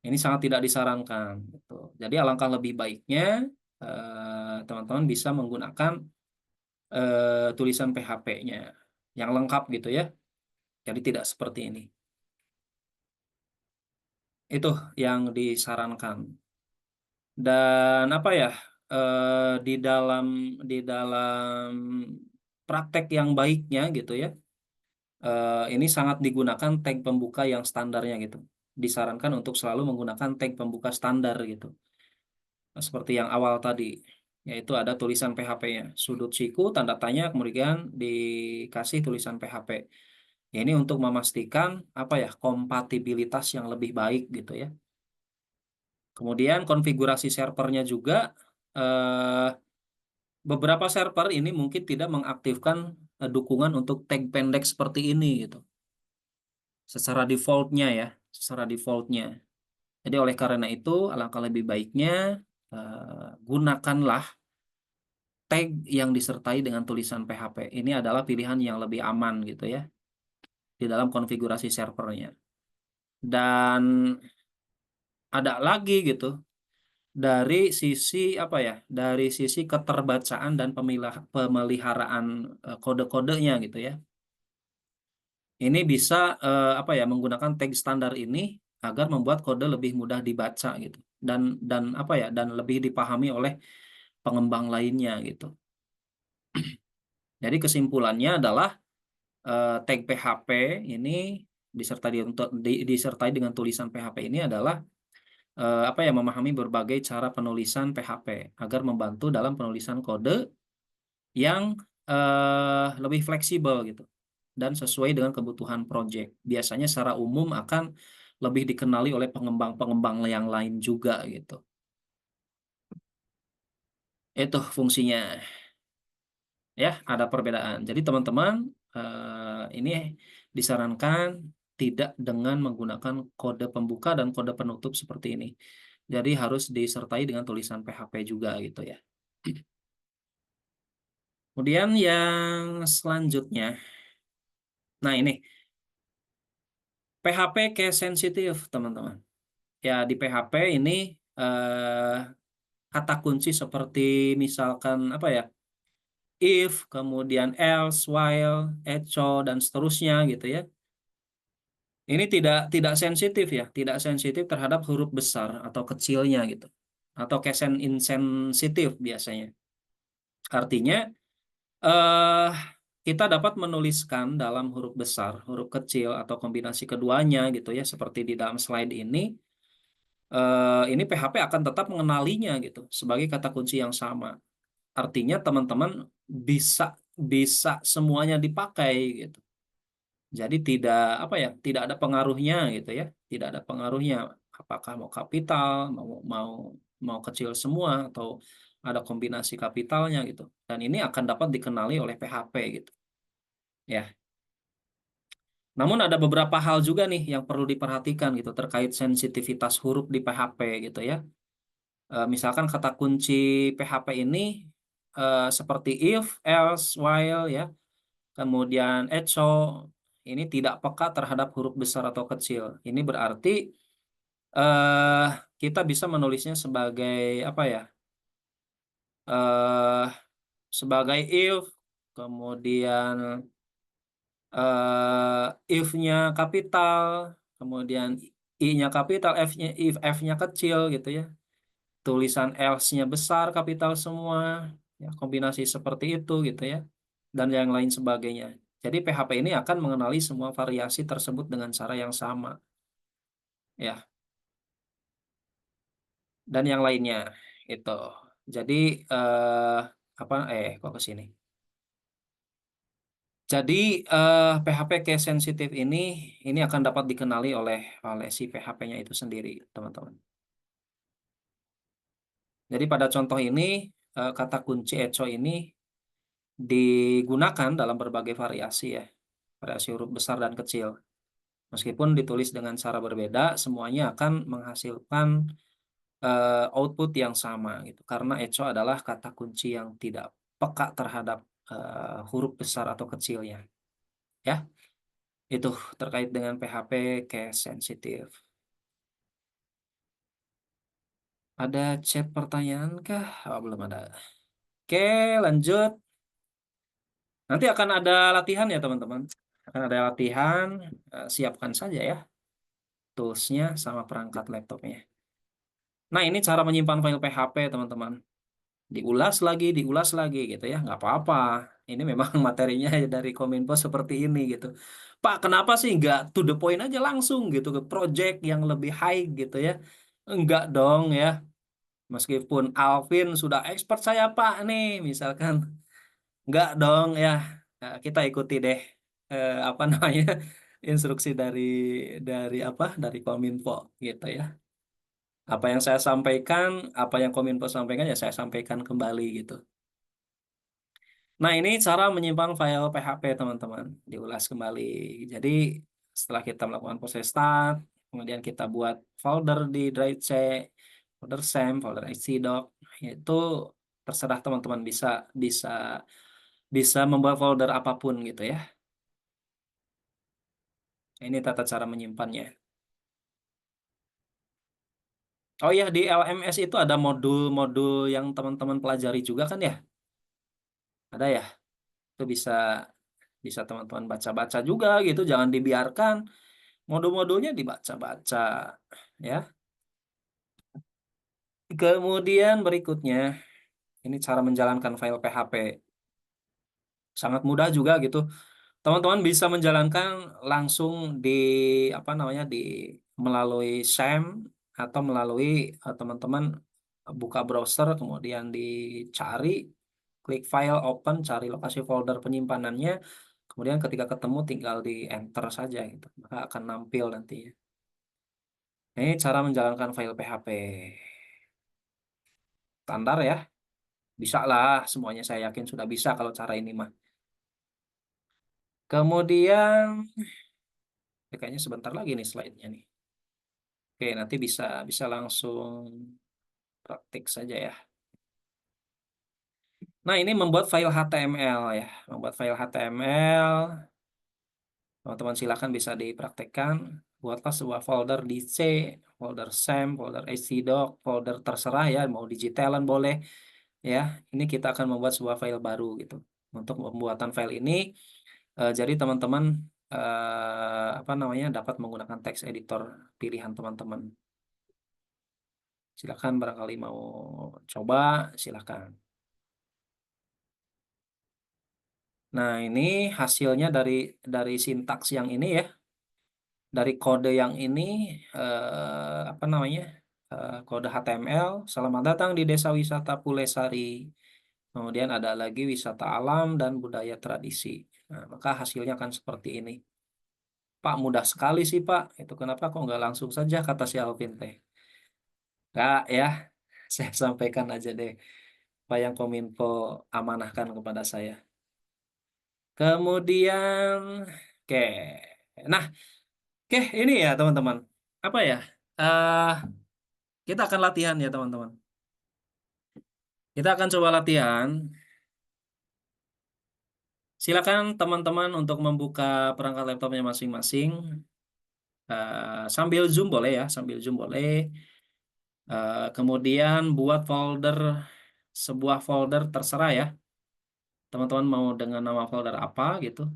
Ini sangat tidak disarankan gitu. Jadi alangkah lebih baiknya teman-teman bisa menggunakan tulisan PHP-nya yang lengkap gitu ya. Jadi tidak seperti ini. Itu yang disarankan. Dan apa ya, di dalam praktek yang baiknya gitu ya, ini sangat digunakan tag pembuka yang standarnya gitu. Disarankan untuk selalu menggunakan tag pembuka standar gitu. Nah, seperti yang awal tadi, yaitu ada tulisan PHP-nya, sudut siku, tanda tanya, kemudian dikasih tulisan PHP. Ya, ini untuk memastikan apa ya, kompatibilitas yang lebih baik gitu ya. Kemudian konfigurasi servernya juga, eh, beberapa server ini mungkin tidak mengaktifkan dukungan untuk tag pendek seperti ini gitu. Secara defaultnya ya, secara defaultnya. Jadi oleh karena itu, alangkah lebih baiknya gunakanlah tag yang disertai dengan tulisan PHP. Ini adalah pilihan yang lebih aman gitu ya di dalam konfigurasi servernya. Dan ada lagi gitu dari sisi apa ya? Dari sisi keterbacaan dan pemeliharaan kode-kodenya gitu ya. Ini bisa apa ya, menggunakan tag standar ini agar membuat kode lebih mudah dibaca gitu dan apa ya, dan lebih dipahami oleh pengembang lainnya gitu. Jadi kesimpulannya adalah tag PHP ini disertai dengan tulisan PHP ini adalah apa ya, memahami berbagai cara penulisan PHP agar membantu dalam penulisan kode yang lebih fleksibel gitu dan sesuai dengan kebutuhan project. Biasanya secara umum akan lebih dikenali oleh pengembang-pengembang yang lain juga gitu. Itu fungsinya ya, ada perbedaan. Jadi teman-teman ini disarankan tidak dengan menggunakan kode pembuka dan kode penutup seperti ini. Jadi harus disertai dengan tulisan PHP juga gitu ya. Kemudian yang selanjutnya, nah ini PHP case sensitif teman-teman. Ya, di PHP ini eh, kata kunci seperti misalkan apa ya, if, kemudian else, while, echo, dan seterusnya gitu ya. Ini tidak sensitif ya, tidak sensitif terhadap huruf besar atau kecilnya gitu, atau case insensitif biasanya. Artinya eh, kita dapat menuliskan dalam huruf besar, huruf kecil, atau kombinasi keduanya gitu ya, seperti di dalam slide ini. Ini PHP akan tetap mengenalinya gitu sebagai kata kunci yang sama. Artinya teman-teman bisa bisa semuanya dipakai gitu. Jadi tidak apa ya, tidak ada pengaruhnya gitu ya, tidak ada pengaruhnya. Apakah mau kapital, mau mau kecil semua atau ada kombinasi kapitalnya gitu. Dan ini akan dapat dikenali oleh PHP gitu. Ya. Namun ada beberapa hal juga nih yang perlu diperhatikan gitu terkait sensitivitas huruf di PHP gitu ya. Misalkan kata kunci PHP ini seperti if, else, while ya, kemudian echo ini tidak peka terhadap huruf besar atau kecil. Ini berarti kita bisa menulisnya sebagai apa ya? eh Sebagai if, kemudian if-nya kapital, kemudian I-nya kapital, F-nya if F-nya kecil gitu ya. Tulisan else-nya besar, kapital semua, ya, kombinasi seperti itu gitu ya, dan yang lain sebagainya. Jadi PHP ini akan mengenali semua variasi tersebut dengan cara yang sama, ya, dan yang lainnya itu. Jadi apa? Kok ke sini? Jadi PHP case sensitif ini akan dapat dikenali oleh si PHP-nya itu sendiri, teman-teman. Jadi pada contoh ini kata kunci echo ini digunakan dalam berbagai variasi ya, variasi huruf besar dan kecil. Meskipun ditulis dengan cara berbeda, semuanya akan menghasilkan output yang sama gitu. Karena echo adalah kata kunci yang tidak peka terhadap huruf besar atau kecilnya. Ya, itu terkait dengan PHP case sensitif. Ada chat pertanyaan kah? Oh, belum ada. Oke, lanjut. Nanti akan ada latihan ya, teman-teman. Akan ada latihan, siapkan saja ya toolsnya sama perangkat laptopnya. Nah, ini cara menyimpan file PHP, teman-teman. Diulas lagi gitu ya, nggak apa-apa. Ini memang materinya dari Kominfo seperti ini gitu. Pak, kenapa sih nggak to the point aja langsung gitu ke project yang lebih high gitu ya? Enggak dong ya. Meskipun Alvin sudah expert saya Pak nih, misalkan. Enggak dong ya. Nah, kita ikuti deh apa namanya? Instruksi dari apa? Dari Kominfo gitu ya. Apa yang saya sampaikan, apa yang Kominfo sampaikan ya saya sampaikan kembali gitu. Nah, ini cara menyimpan file PHP, teman-teman. Diulas kembali. Jadi, setelah kita melakukan proses start, kemudian kita buat folder di drive C, folder SAM, folder htdoc, itu terserah teman-teman bisa bisa bisa membuat folder apapun gitu ya. Ini tata cara menyimpannya. Oh ya, di LMS itu ada modul-modul yang teman-teman pelajari juga kan ya? Ada ya? Itu bisa bisa teman-teman baca-baca juga gitu, jangan dibiarkan. Modul-modulnya dibaca-baca ya. Kemudian berikutnya, ini cara menjalankan file PHP. Sangat mudah juga gitu. Teman-teman bisa menjalankan langsung di apa namanya di melalui SAM atau melalui teman-teman buka browser kemudian dicari, klik file, open, cari lokasi folder penyimpanannya. Kemudian ketika ketemu tinggal di enter saja gitu. Maka akan nampil nanti. Ini cara menjalankan file PHP. Standar ya. Bisa lah, semuanya saya yakin sudah bisa kalau cara ini mah. Kemudian, kayaknya sebentar lagi nih slide-nya nih. Oke, nanti bisa bisa langsung praktik saja ya. Nah, ini membuat file HTML ya. Membuat file HTML, teman-teman silakan bisa dipraktekkan. Buatlah sebuah folder di C, folder SAM, folder htdoc, folder terserah ya, mau digitalan boleh ya. Ini kita akan membuat sebuah file baru gitu. Untuk pembuatan file ini, jadi teman-teman apa namanya dapat menggunakan text editor pilihan teman-teman. Silakan barangkali mau coba, silakan. Nah, ini hasilnya dari sintaks yang ini ya, dari kode yang ini apa namanya? Kode HTML. Selamat datang di Desa Wisata Pulesari. Kemudian ada lagi wisata alam dan budaya tradisi. Nah, maka hasilnya akan seperti ini. Pak, mudah sekali sih Pak. Itu kenapa kok nggak langsung saja kata si Alvin teh. Nggak ya, saya sampaikan aja deh apa yang Kominfo amanahkan kepada saya. Kemudian, oke. Nah, oke ini ya teman-teman. Apa ya? eh kita akan latihan ya teman-teman. Kita akan coba latihan. Silakan teman-teman untuk membuka perangkat laptopnya masing-masing. Sambil Zoom boleh ya, sambil Zoom boleh. Kemudian buat sebuah folder terserah ya. Teman-teman mau dengan nama folder apa gitu.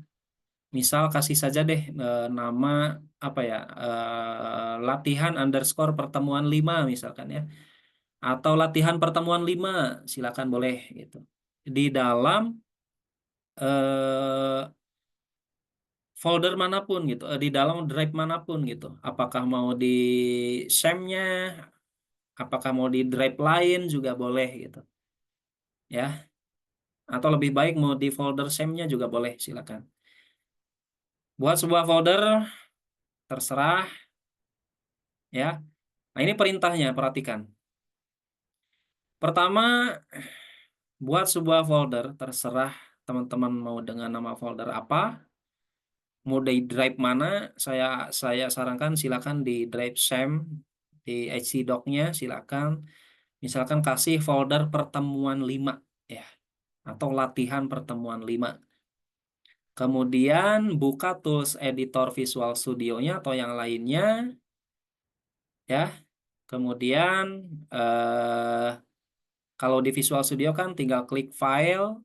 Misal kasih saja deh nama apa ya, latihan underscore pertemuan 5 misalkan ya. Atau latihan pertemuan 5 silakan boleh gitu. Di dalam eh, folder manapun gitu, di dalam drive manapun gitu. Apakah mau di SAM-nya, apakah mau di drive lain juga boleh gitu. Ya, atau lebih baik mau di folder SAM-nya juga boleh, silakan. Buat sebuah folder terserah ya. Nah, ini perintahnya, perhatikan. Pertama, buat sebuah folder terserah teman-teman mau dengan nama folder apa, mau di drive mana, saya sarankan silakan di drive SAM, di HC-doc-nya silakan. Misalkan kasih folder pertemuan 5 ya, atau latihan pertemuan 5. Kemudian buka tools editor Visual Studio-nya atau yang lainnya ya. Kemudian kalau di Visual Studio kan tinggal klik file,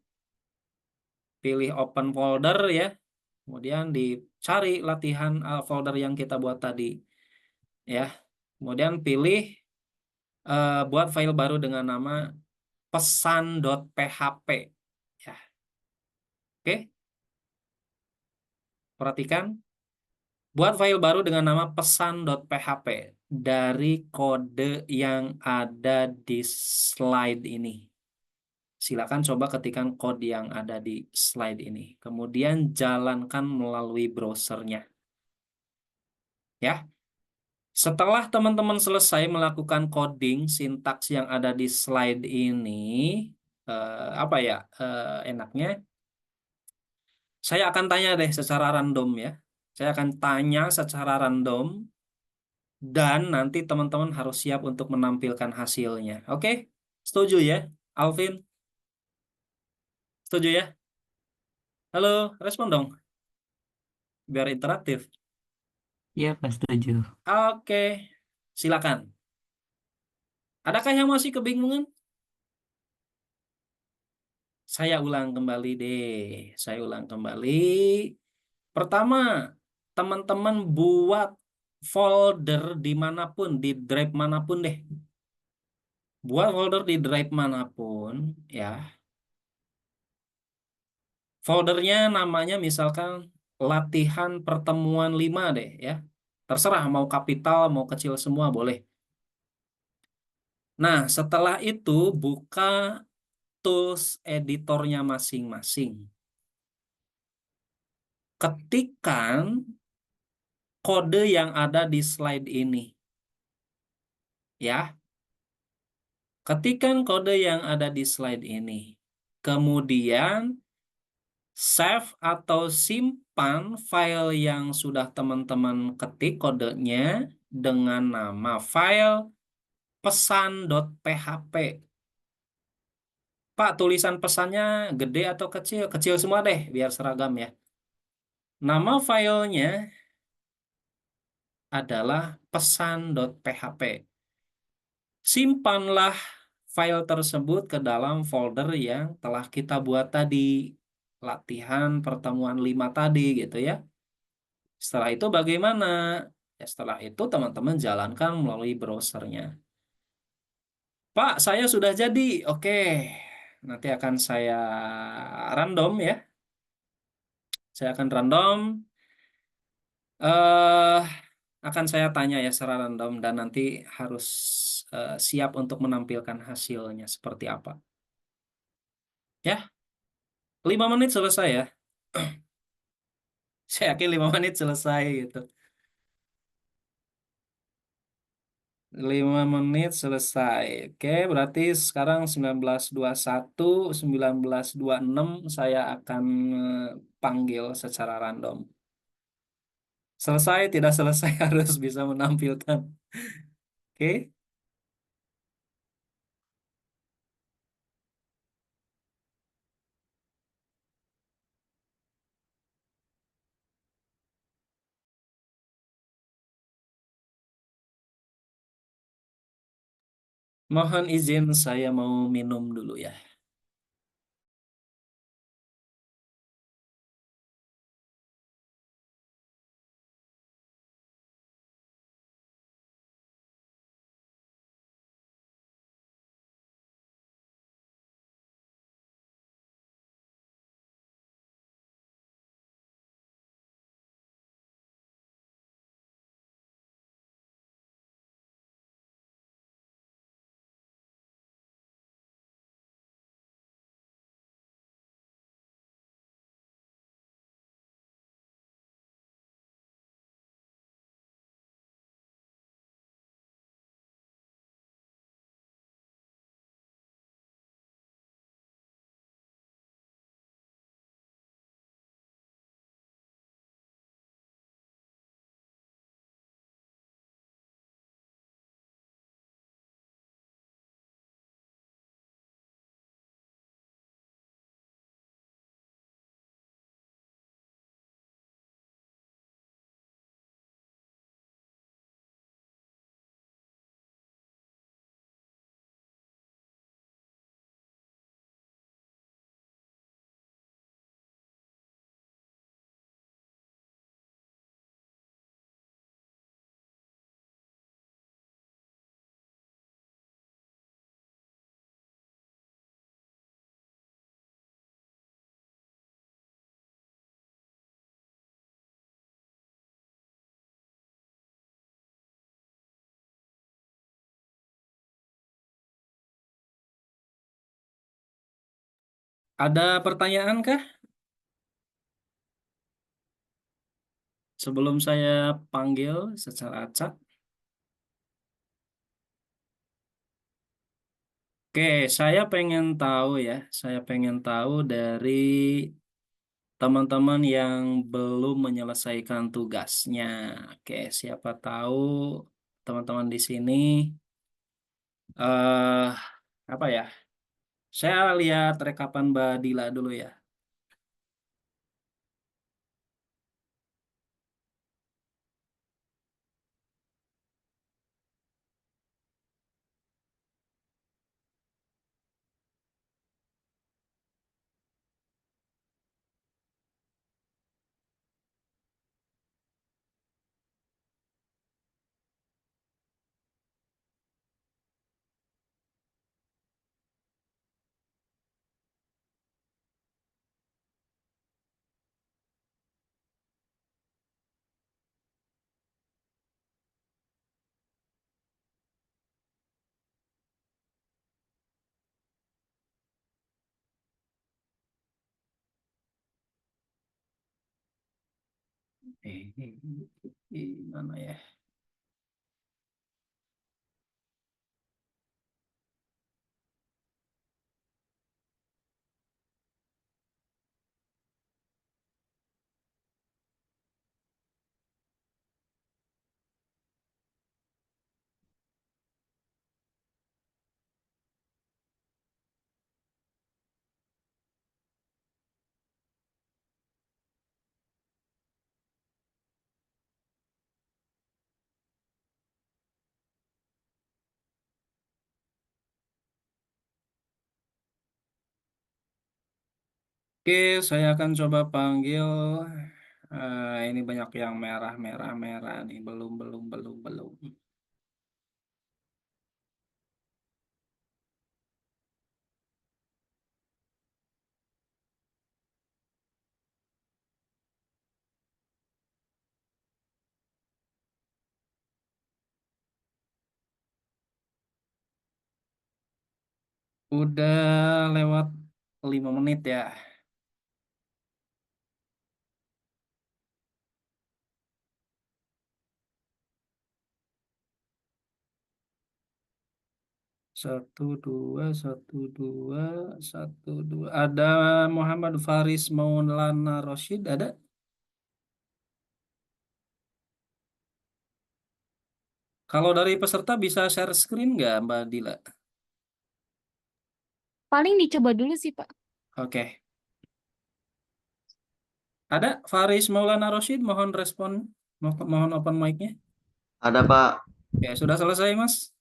pilih open folder ya. Kemudian dicari latihan folder yang kita buat tadi ya. Kemudian pilih buat file baru dengan nama pesan.php ya. Oke, perhatikan. Buat file baru dengan nama pesan.php dari kode yang ada di slide ini. Silakan coba ketikkan kode yang ada di slide ini. Kemudian jalankan melalui browsernya. Ya. Setelah teman-teman selesai melakukan coding sintaks yang ada di slide ini, apa ya enaknya? Saya akan tanya deh secara random ya. Saya akan tanya secara random dan nanti teman-teman harus siap untuk menampilkan hasilnya. Oke? Setuju ya, Alvin? Setuju ya? Halo, respon dong, biar interaktif. Iya, Pak, setuju. Oke, silakan. Adakah yang masih kebingungan? Saya ulang kembali deh. Saya ulang kembali. Pertama, teman-teman buat folder dimanapun, di drive manapun deh. Buat folder di drive manapun, ya. Foldernya namanya misalkan latihan pertemuan 5 deh, ya. Terserah mau kapital, mau kecil semua boleh. Nah, setelah itu buka tools editornya masing-masing. Ketikkan kode yang ada di slide ini. Ya, ketikkan kode yang ada di slide ini. Kemudian save atau simpan file yang sudah teman-teman ketik kodenya dengan nama file pesan.php. Pak, tulisan pesannya gede atau kecil? Kecil semua deh, biar seragam ya. Nama filenya adalah pesan.php. Simpanlah file tersebut ke dalam folder yang telah kita buat tadi. Latihan pertemuan 5 tadi gitu ya. Setelah itu bagaimana? Ya, setelah itu teman-teman jalankan melalui browsernya. Pak, saya sudah jadi. Oke, nanti akan saya random ya. Saya akan random. eh Akan saya tanya ya secara random dan nanti harus siap untuk menampilkan hasilnya seperti apa. Ya, 5 menit selesai ya. Saya yakin 5 menit selesai gitu. 5 menit selesai. Oke, berarti sekarang 19:21, 19:26 saya akan panggil secara random. Selesai, tidak selesai harus bisa menampilkan. Oke. Mohon izin saya mau minum dulu ya. Ada pertanyaan kah sebelum saya panggil secara acak? Oke, saya pengen tahu ya. Saya pengen tahu dari teman-teman yang belum menyelesaikan tugasnya. Oke, siapa tahu teman-teman di sini eh apa ya? Saya lihat rekapan Mbak Dila dulu ya. Mana ya? Oke, saya akan coba panggil. Ini banyak yang merah, merah, merah nih. Belum, belum, belum, belum. Udah lewat 5 menit ya. Satu, dua, satu, dua, satu, dua. Ada Muhammad Faris Maulana Roshid, ada? Kalau dari peserta bisa share screen nggak, Mbak Dila? Paling dicoba dulu sih, Pak. Oke. Ada Faris Maulana Roshid, mohon respon. Mohon open mic-nya. Ada Pak. Ya, sudah selesai, Mas.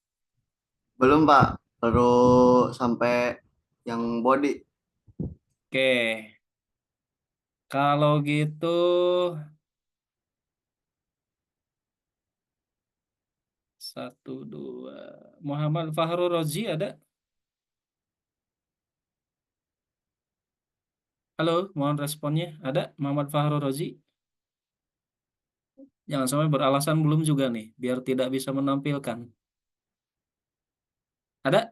Belum Pak. baru sampai yang body. Oke, kalau gitu satu dua. Muhammad Fahru Rozi ada? Halo, mohon responnya. Ada Muhammad Fahru Rozi? Jangan sampai beralasan belum juga nih, biar tidak bisa menampilkan. Ada?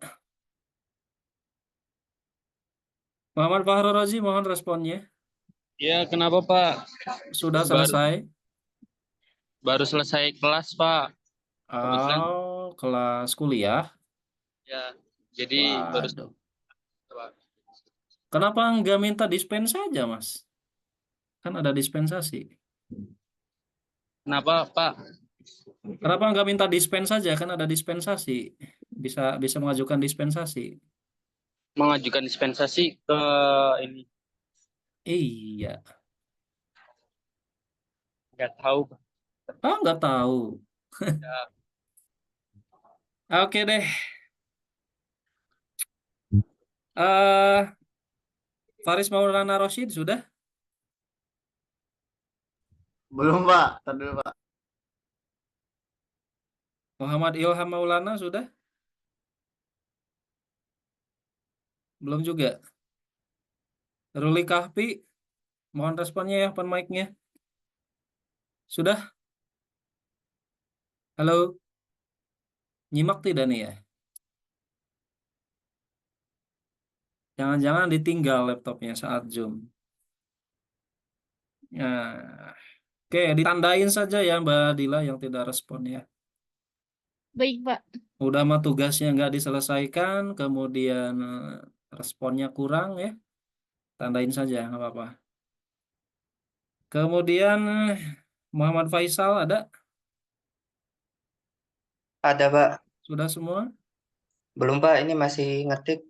Muhammad Fahru Rozi, mohon responnya. Ya, kenapa Pak? Sudah Baru selesai? baru selesai kelas Pak. Kebetulan Oh, kelas kuliah. ya, jadi baru Waduh. selesai, Pak. Kenapa nggak minta dispen saja, Mas? Kan ada dispensasi. Kenapa Pak? Kenapa nggak minta dispen saja? Kan ada dispensasi. Bisa bisa mengajukan dispensasi. Mengajukan dispensasi ke ini Iya. nggak tahu Pak. Ah, nggak tahu. Ya, Oke deh. eh Faris Maulana Rosyid sudah? Belum Pak, tadi dulu Pak. Muhammad Ilham Maulana sudah? Belum juga. Ruli Kahfi, mohon responnya ya, open mic-nya. Sudah? Halo? Nyimak tidak nih ya? Jangan-jangan ditinggal laptopnya saat Zoom. Nah, oke, ditandain saja ya Mbak Dila yang tidak respon ya. Baik, Pak. Udah mah tugasnya nggak diselesaikan, kemudian responnya kurang ya, tandain saja nggak apa-apa. Kemudian Muhammad Faisal ada? Ada Pak, Sudah semua? belum Pak, ini masih ngetik.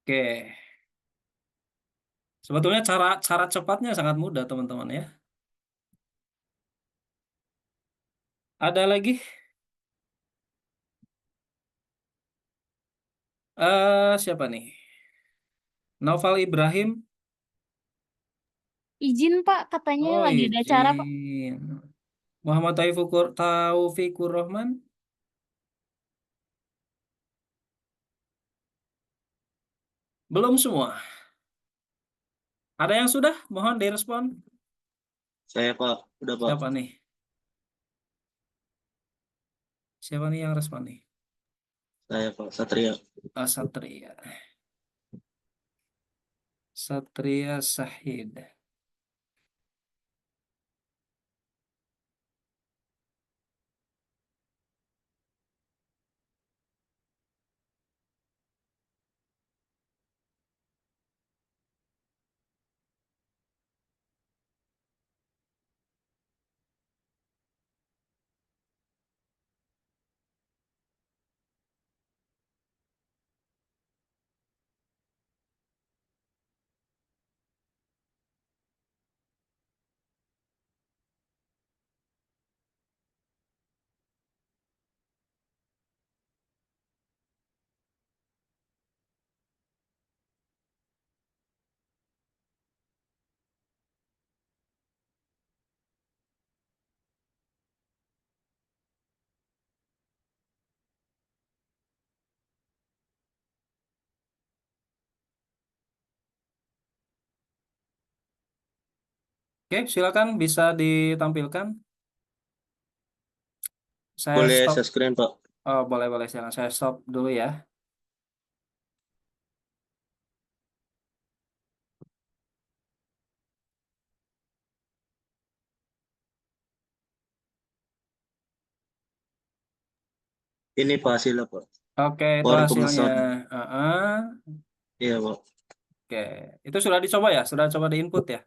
Oke. Sebetulnya cara cara cepatnya sangat mudah teman-teman ya. Ada lagi? Siapa nih? Naufal Ibrahim. Izin, Pak. Katanya Oh, lagi ada acara, Pak. izin. Muhammad Taufikur Rahman. Belum semua. Ada yang sudah? Mohon direspon. Saya Pak, udah Pak. Siapa nih? Siapa nih yang respon nih? Saya Pak, Satria. Satria. Satria Sahid. Oke, silakan bisa ditampilkan. Saya Boleh stop. saya screen Pak? Oh, boleh silakan. Saya stop dulu ya. Ini Pak hasilnya Pak. Oke, itu Form hasilnya. pemesan. Heeh. Iya Pak. Oke, itu sudah dicoba ya? Sudah coba di input ya?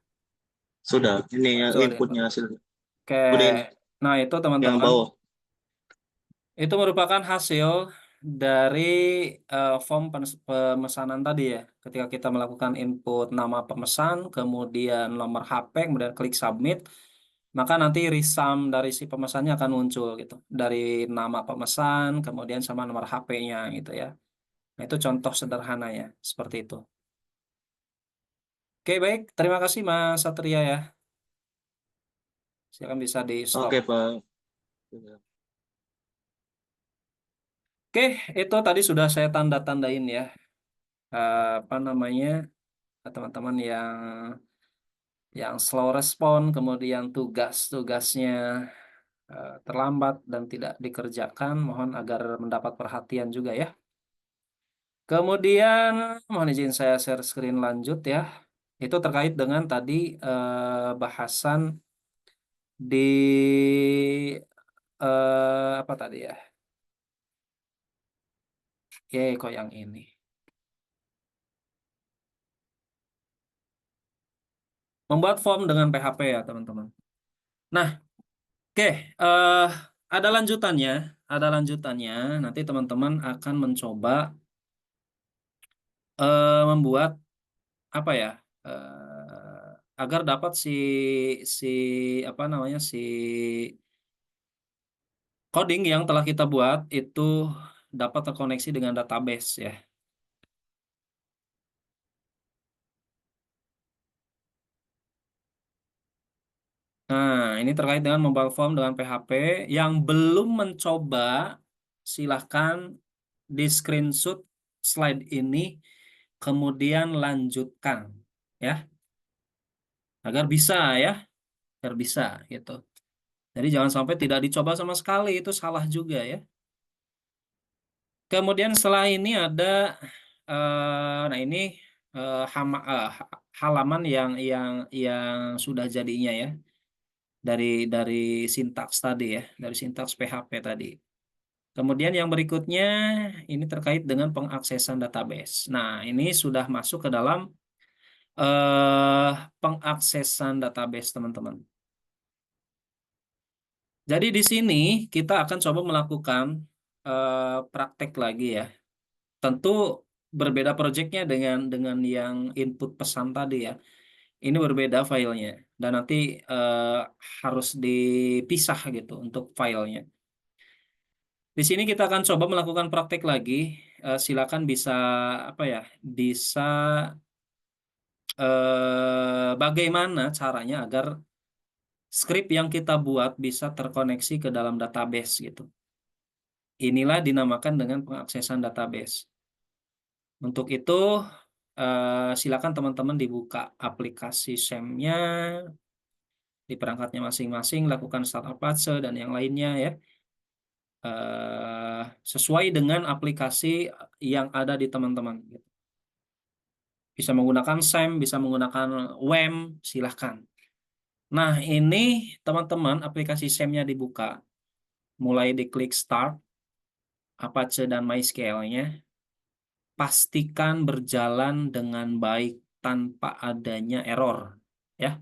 Sudah, ini yang Sudah di input. inputnya hasilnya. Oke, Udah ini, nah itu yang teman-teman. bawah. Itu merupakan hasil dari form pemesanan tadi ya. Ketika kita melakukan input nama pemesan, kemudian nomor HP, kemudian klik submit. maka nanti risam dari si pemesannya akan muncul gitu. Dari nama pemesan, kemudian sama nomor HP-nya gitu ya. Nah, itu contoh sederhananya, seperti itu. Oke, baik. Terima kasih Mas Satria ya. Silakan bisa di stop. Oke, Pak. Sudah. Oke, itu tadi sudah saya tanda-tandain ya. Apa namanya, teman-teman yang slow respon, kemudian tugas-tugasnya terlambat dan tidak dikerjakan, mohon agar mendapat perhatian juga ya. Kemudian mohon izin saya share screen lanjut ya. Itu terkait dengan tadi bahasan di apa tadi ya? Kok yang ini. Membuat form dengan PHP ya, teman-teman. Nah, oke, ada lanjutannya, ada lanjutannya. Nanti teman-teman akan mencoba membuat apa ya? Agar dapat si apa namanya si coding yang telah kita buat itu dapat terkoneksi dengan database ya. Nah, ini terkait dengan mobile form dengan PHP. Yang belum mencoba, silahkan di screenshot slide ini, kemudian lanjutkan ya, agar bisa ya, agar bisa gitu. Jadi jangan sampai tidak dicoba sama sekali, itu salah juga ya. Kemudian setelah ini ada, nah ini halaman yang sudah jadinya ya, dari sintaks tadi ya, dari sintaks PHP tadi. Kemudian yang berikutnya ini terkait dengan pengaksesan database. Nah, ini sudah masuk ke dalam eh, pengaksesan database, teman-teman. Jadi di sini kita akan coba melakukan praktek lagi ya. Tentu berbeda proyeknya dengan yang input pesan tadi ya. Ini berbeda filenya dan nanti eh, harus dipisah gitu untuk filenya. Di sini kita akan coba melakukan praktek lagi. Silakan bisa apa ya? Bisa bagaimana caranya agar skrip yang kita buat bisa terkoneksi ke dalam database gitu. Inilah dinamakan dengan pengaksesan database. Untuk itu silakan teman-teman dibuka aplikasi SEM-nya di perangkatnya masing-masing, lakukan start Apache dan yang lainnya ya. Sesuai dengan aplikasi yang ada di teman-teman. Bisa menggunakan SEM, bisa menggunakan WEM, silahkan. Nah, ini teman-teman aplikasi SEM-nya dibuka. Mulai diklik Start, Apache dan MySQL-nya. Pastikan berjalan dengan baik tanpa adanya error. Ya,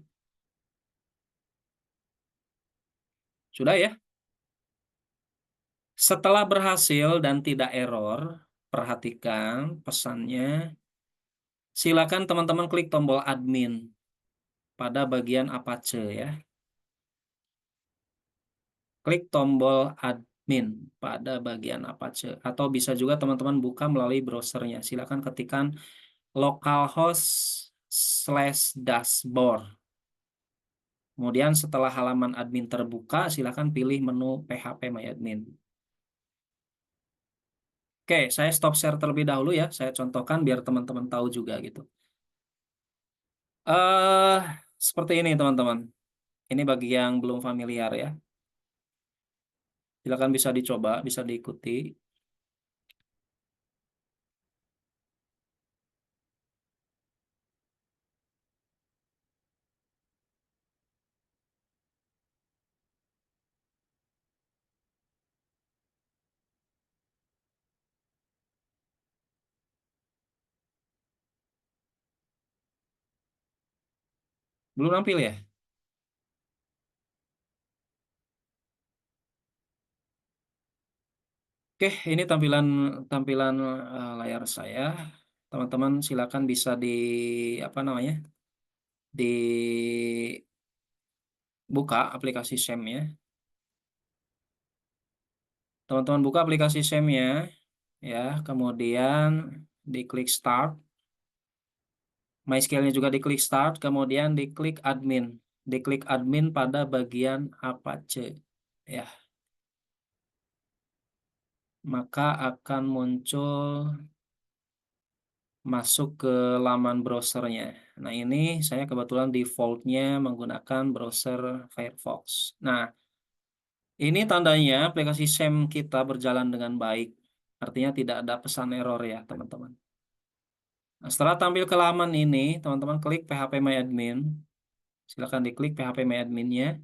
sudah ya? Setelah berhasil dan tidak error, perhatikan pesannya. Silakan teman-teman klik tombol admin pada bagian Apache ya. Klik tombol admin pada bagian Apache. Atau bisa juga teman-teman buka melalui browsernya. Silakan ketikkan localhost/dashboard. Kemudian setelah halaman admin terbuka, silakan pilih menu PHP-MyAdmin. Oke, saya stop share terlebih dahulu ya. Saya contohkan biar teman-teman tahu juga gitu. eh Seperti ini teman-teman. Ini bagi yang belum familiar ya. Silakan bisa dicoba, bisa diikuti. Belum nampil ya? Oke, ini tampilan tampilan layar saya. Teman-teman silakan bisa di apa namanya? Di buka aplikasi SEM-nya. Teman-teman buka aplikasi SEM-nya, ya. Kemudian diklik Start. MySQL-nya juga diklik Start, kemudian diklik Admin. Diklik Admin pada bagian Apache, ya. Maka akan muncul masuk ke laman browsernya. Nah, ini saya kebetulan defaultnya menggunakan browser Firefox. Nah, ini tandanya aplikasi SEM kita berjalan dengan baik. Artinya tidak ada pesan error ya, teman-teman. Nah, setelah tampil ke laman ini, teman-teman klik phpMyAdmin. Silakan diklik phpMyAdmin-nya.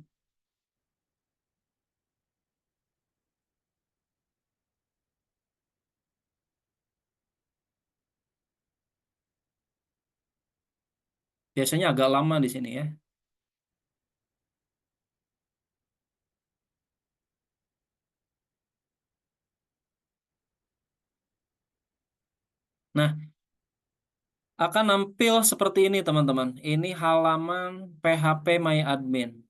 Biasanya agak lama di sini ya. Nah, akan nampil seperti ini, teman-teman. Ini halaman phpMyAdmin.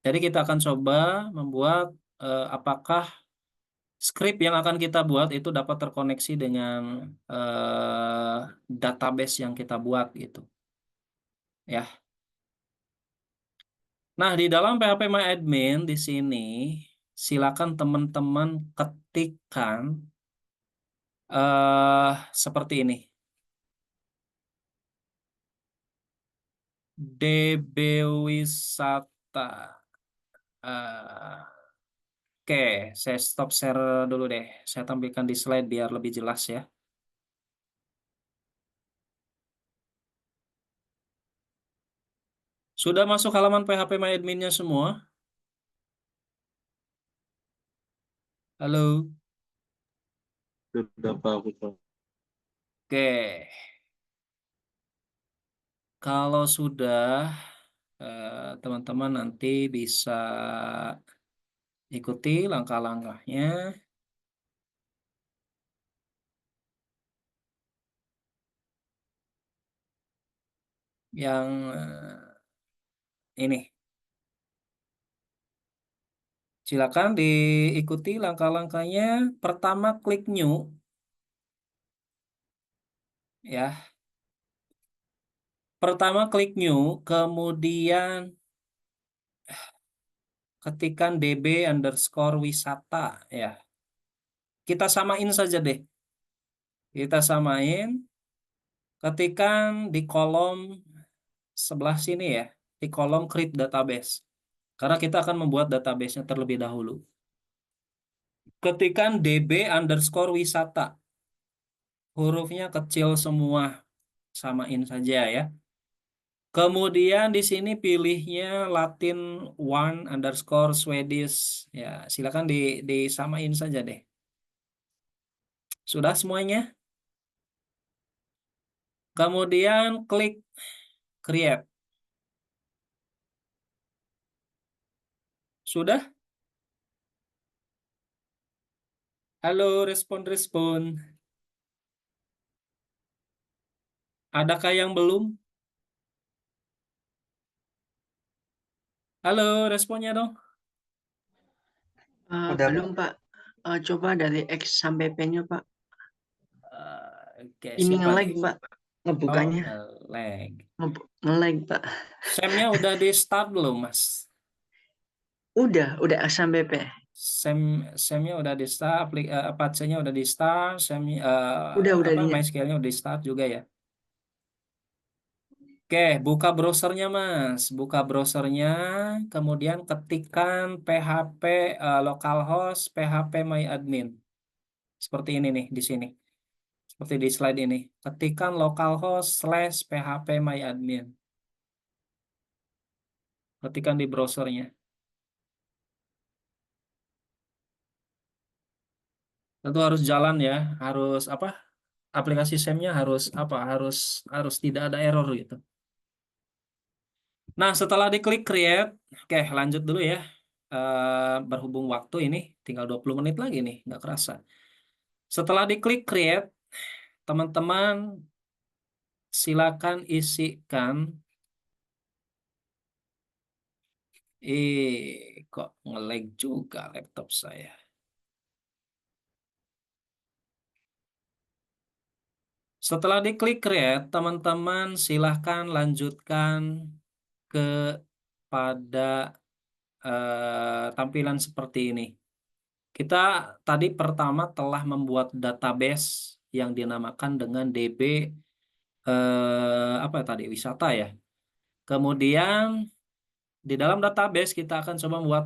Jadi kita akan coba membuat apakah skrip yang akan kita buat itu dapat terkoneksi dengan database yang kita buat gitu. Ya. Nah, di dalam phpMyAdmin di sini silakan teman-teman ketikkan seperti ini. DB Wisata. Oke, saya stop share dulu deh. Saya tampilkan di slide biar lebih jelas ya. Sudah masuk halaman phpMyAdmin-nya semua? Halo? Sudah Pak, aku Pak. Oke. Kalau sudah, teman-teman nanti bisa ikuti langkah-langkahnya. Yang ini. Silakan diikuti langkah-langkahnya. Pertama, klik New. Ya. Pertama, klik New. Kemudian ketikkan db_wisata. Ya. Kita samain saja deh. Kita samain. Ketikkan di kolom sebelah sini ya. Di kolom create database. Karena kita akan membuat database-nya terlebih dahulu. Ketikkan db_wisata. Hurufnya kecil semua. Samain saja ya. Kemudian di sini pilihnya Latin _Swedish. Ya, silakan disamain saja deh. Sudah semuanya? Kemudian klik create. Sudah? Halo, respon-respon. Adakah yang belum? Halo, responnya dong. Udah, Belum Pak. Coba dari X sampai P-nya Pak. Oke, Ini siapa nge-lag nih? Pak. Oh, Ngebukanya. lag. Nge-lag Pak. SEM-nya udah di start belum, Mas? Udah sampai P. SEM-nya udah di start, Apache-nya udah di start, Udah lihat. MySQL-nya udah di start juga ya. Oke, buka browsernya, Mas. Buka browsernya, kemudian ketikkan php localhost phpMyAdmin. Seperti ini nih di sini. Seperti di slide ini. Ketikkan localhost/phpMyAdmin. Ketikkan di browsernya. Tentu harus jalan ya, harus apa? Aplikasi SEM-nya harus apa? Harus tidak ada error gitu. Nah, setelah diklik create, oke, lanjut dulu ya. Berhubung waktu ini tinggal 20 menit lagi nih, nggak kerasa. Setelah diklik create, teman-teman silakan isikan Kok nge-lag juga laptop saya. Setelah diklik create, teman-teman silahkan lanjutkan kepada tampilan seperti ini. Kita tadi pertama telah membuat database yang dinamakan dengan DB apa tadi, wisata ya. Kemudian di dalam database kita akan coba membuat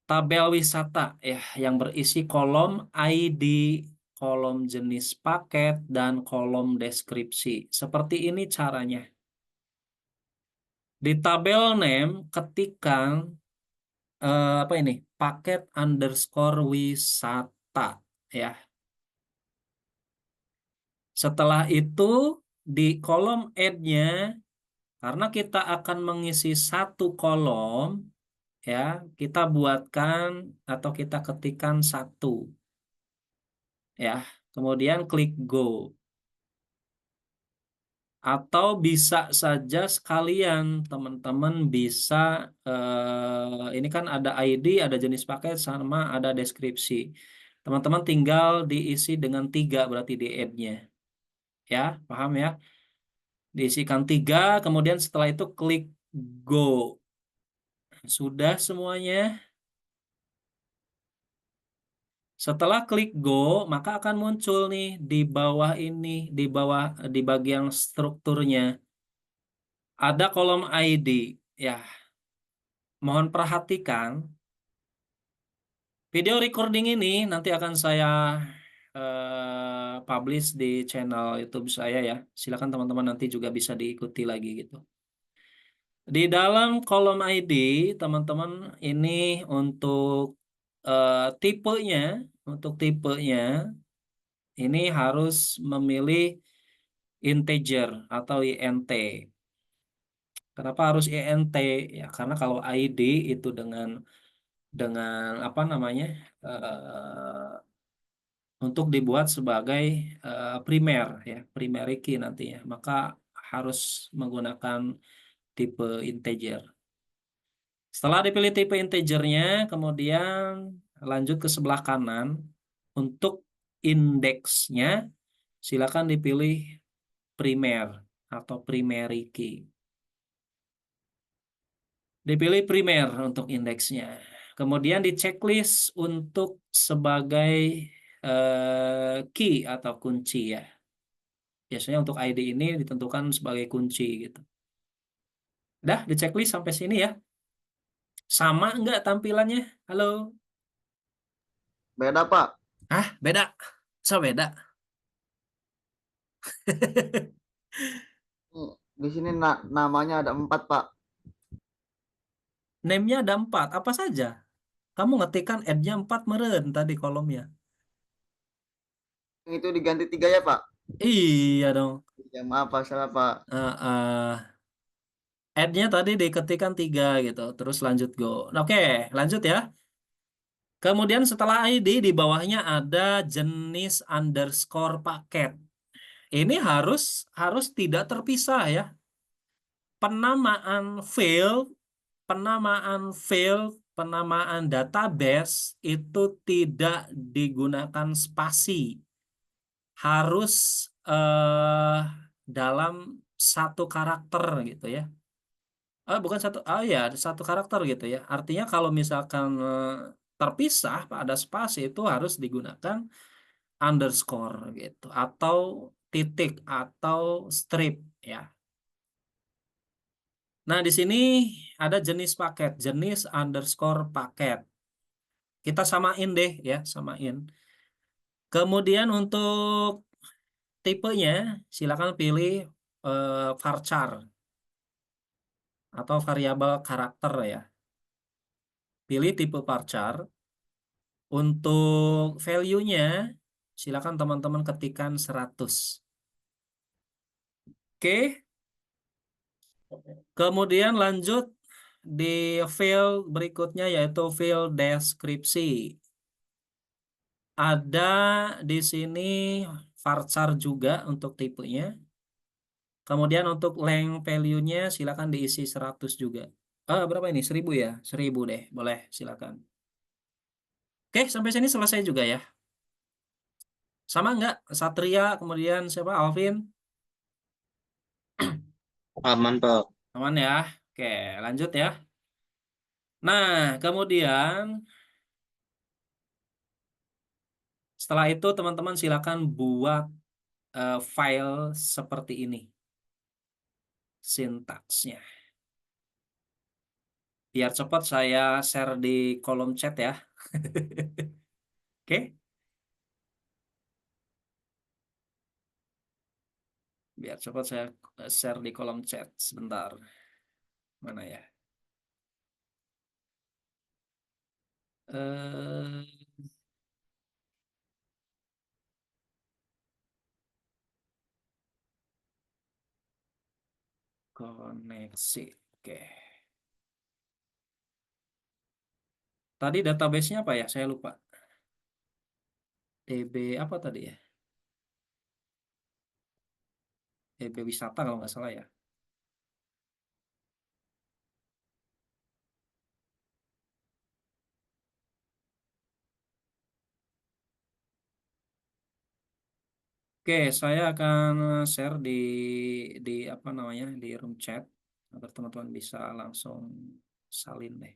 tabel wisata ya yang berisi kolom ID, kolom jenis paket, dan kolom deskripsi. Seperti ini caranya. Di tabel name ketikkan apa ini? Paket underscore wisata ya. Setelah itu di kolom add-nya, karena kita akan mengisi satu kolom ya, kita buatkan atau kita ketikkan 1 ya. Kemudian klik go. Atau bisa saja sekalian teman-teman bisa ini kan ada ID, ada jenis paket, sama ada deskripsi. Teman-teman tinggal diisi dengan 3 berarti di add-nya. Ya, paham ya? Diisikan 3, kemudian setelah itu klik go. Sudah semuanya. Setelah klik go, maka akan muncul nih di bawah ini, di bagian strukturnya ada kolom ID. Ya, mohon perhatikan. Video recording ini nanti akan saya publish di channel YouTube saya ya. Silakan teman-teman nanti juga bisa diikuti lagi gitu. Di dalam kolom ID, teman-teman ini tipenya, untuk tipenya ini harus memilih integer atau INT. Kenapa harus INT? Ya, karena kalau ID itu dengan apa namanya? Untuk dibuat sebagai primer ya, primary key nantinya, maka harus menggunakan tipe integer. Setelah dipilih tipe integernya, kemudian lanjut ke sebelah kanan. Untuk indeksnya, silakan dipilih primer atau primary key. Dipilih primer untuk indeksnya. Kemudian di checklist untuk sebagai key atau kunci ya. Biasanya untuk ID ini ditentukan sebagai kunci gitu. Dah, di checklist sampai sini ya. Sama enggak tampilannya? Halo? Beda, Pak. Hah? Beda? So beda? Di sini namanya ada 4, Pak. Name-nya ada 4. Apa saja? Kamu ngetikkan add-nya 4 meren tadi kolomnya. Yang itu diganti 3 ya, Pak? Iya dong. Ya, maaf, Pak. Salah, Pak. Add-nya tadi diketikkan 3 gitu. Terus lanjut go. Oke, lanjut ya. Kemudian setelah ID di bawahnya ada jenis underscore paket. Ini harus tidak terpisah ya. Penamaan penamaan database itu tidak digunakan spasi. Harus dalam satu karakter gitu ya. Bukan satu karakter gitu ya. Artinya kalau misalkan terpisah pada spasi itu harus digunakan underscore gitu atau titik atau strip ya. Nah, di sini ada jenis paket, jenis underscore paket. Kita samain deh ya, samain. Kemudian untuk tipenya silakan pilih varchar atau variabel karakter ya. Pilih tipe varchar. Untuk value-nya silakan teman-teman ketikkan 100. Oke. Kemudian lanjut di field berikutnya yaitu field deskripsi. Ada di sini varchar juga untuk tipenya. Kemudian untuk length value-nya silakan diisi 100 juga. Berapa ini? 1000 ya? 1000 deh. Boleh, silakan. Oke, sampai sini selesai juga ya. Sama nggak? Satria, kemudian siapa? Alvin? Aman, Pak. Aman ya? Oke, lanjut ya. Nah, kemudian setelah itu teman-teman silakan buat file seperti ini. Sintaksnya. Biar cepat saya share di kolom chat ya. Oke. Biar cepat saya share di kolom chat sebentar. Mana ya? Eh, Koneksi. Oke. Tadi database-nya apa ya? Saya lupa. DB apa tadi ya? DB wisata kalau nggak salah ya. Oke, saya akan share di apa namanya di room chat agar teman-teman bisa langsung salin deh.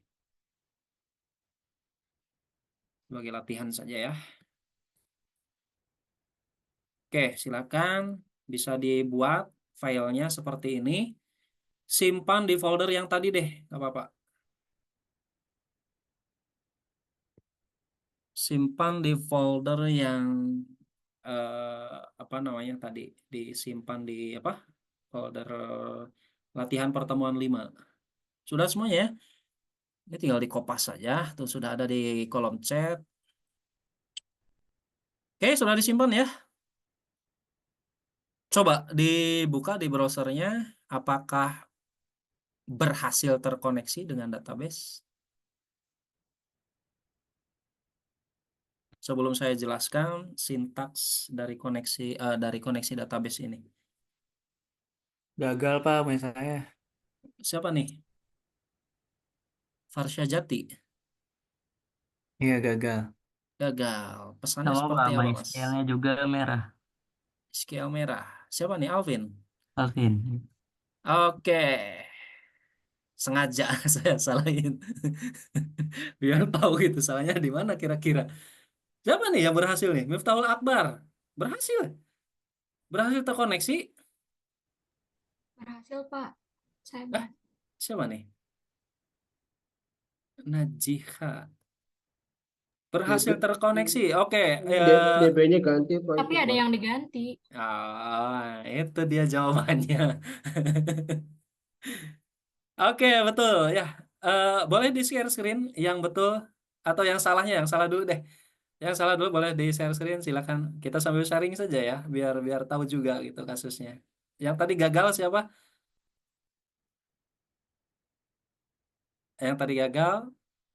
Sebagai latihan saja ya. Oke, silakan bisa dibuat filenya seperti ini. Simpan di folder yang tadi deh, nggak apa-apa. Simpan di folder yang apa namanya tadi disimpan di apa folder latihan pertemuan 5. Sudah semuanya ya? Ini tinggal dikopas saja. Tuh sudah ada di kolom chat. Oke, sudah disimpan ya. Coba dibuka di browsernya. Apakah berhasil terkoneksi dengan database? Sebelum saya jelaskan sintaks dari koneksi database ini. Gagal Pak punya saya. Siapa nih? Farsha Jati. Iya gagal. Gagal. Pesannya Sama seperti Pak, apa, my Mas? scale-nya juga merah. Scale merah. Siapa nih? Alvin. Alvin. Oke. Sengaja saya salahin. Biar tahu gitu salahnya di mana kira-kira. Siapa nih yang berhasil nih? Miftahul Akbar. Berhasil. Berhasil terkoneksi. Berhasil, Pak. Saya Eh, siapa nih? Najiha. Berhasil terkoneksi. Oke. DB-nya ganti Pak Tapi itu ada Pak. yang diganti. Itu dia jawabannya. Oke, betul ya. Boleh di-share screen yang betul atau yang salahnya, yang salah dulu deh. Yang salah dulu boleh di-share screen, silakan. Kita sambil sharing saja ya, biar biar tahu juga gitu kasusnya. Yang tadi gagal siapa? Yang tadi gagal,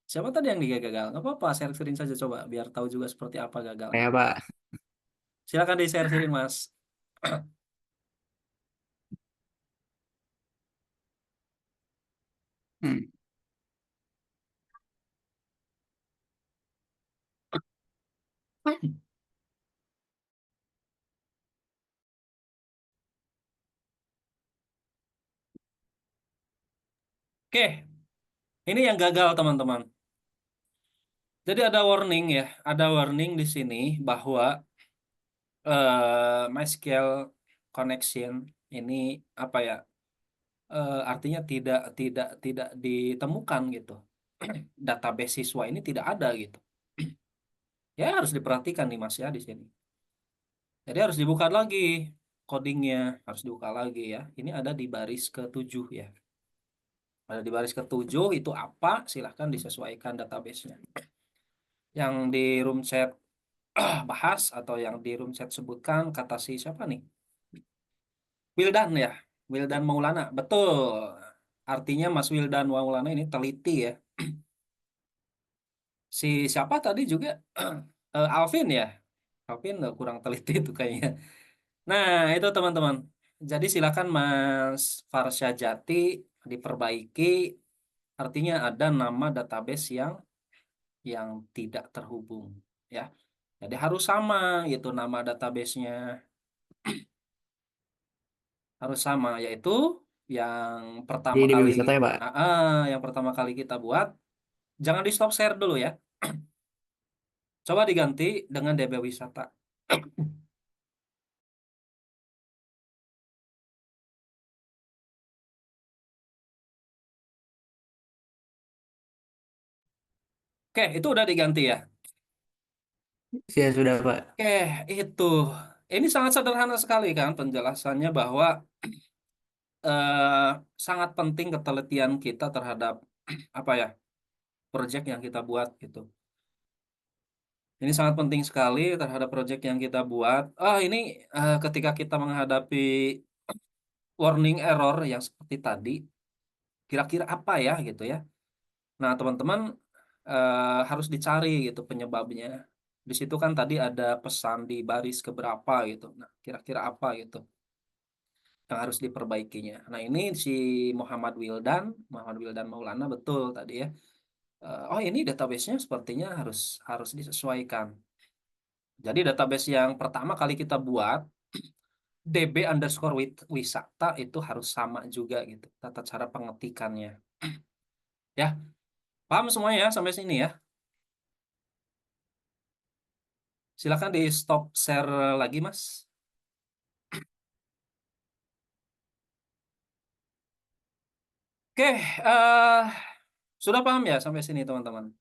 siapa tadi yang gagal? Nggak apa-apa, share screen saja coba, biar tahu juga seperti apa gagalnya. Saya Pak. Silakan di-share screen, Mas. Hmm. Oke, ini yang gagal teman-teman. Jadi ada warning ya, ada warning di sini bahwa MySQL connection ini apa ya? Artinya tidak ditemukan gitu. Database siswa ini tidak ada gitu. Ya harus diperhatikan nih Mas ya di sini. Jadi harus dibuka lagi codingnya, harus dibuka lagi ya. Ini ada di baris ke-7 ya. Ada di baris ke-7 itu apa? Silahkan disesuaikan databasenya. Yang di room chat bahas atau yang di room chat sebutkan kata si siapa nih? Wildan ya. Wildan Maulana. Betul. Artinya Mas Wildan Maulana ini teliti ya. Si siapa tadi juga Alvin ya. Alvin kurang teliti itu kayaknya. Nah, itu teman-teman. Jadi silakan Mas Farsya Jati diperbaiki. Artinya ada nama database yang tidak terhubung, ya. Jadi harus sama gitu nama databasenya, harus sama, yaitu yang pertama Di DB kali, Wisata ya, Pak? yang pertama kali kita buat, jangan di stop share dulu ya. Coba diganti dengan DB Wisata. Oke, itu udah diganti ya. Ya sudah, Pak. Oke, itu. Ini sangat sederhana sekali kan penjelasannya bahwa eh, sangat penting ketelitian kita terhadap apa ya, proyek yang kita buat gitu. Ini sangat penting sekali terhadap proyek yang kita buat. Ini ketika kita menghadapi warning error yang seperti tadi, kira-kira apa ya gitu ya. Nah, teman-teman harus dicari gitu penyebabnya. Di situ kan tadi ada pesan di baris keberapa gitu. Nah, kira-kira apa gitu yang harus diperbaikinya. Nah, ini si Muhammad Wildan Maulana betul tadi ya. Oh, ini database-nya sepertinya harus harus disesuaikan. Jadi database yang pertama kali kita buat db_wisata itu harus sama juga gitu tata cara pengetikannya. Ya, paham semuanya ya sampai sini ya. Silakan di stop share lagi, Mas. Oke, sudah paham ya sampai sini teman-teman?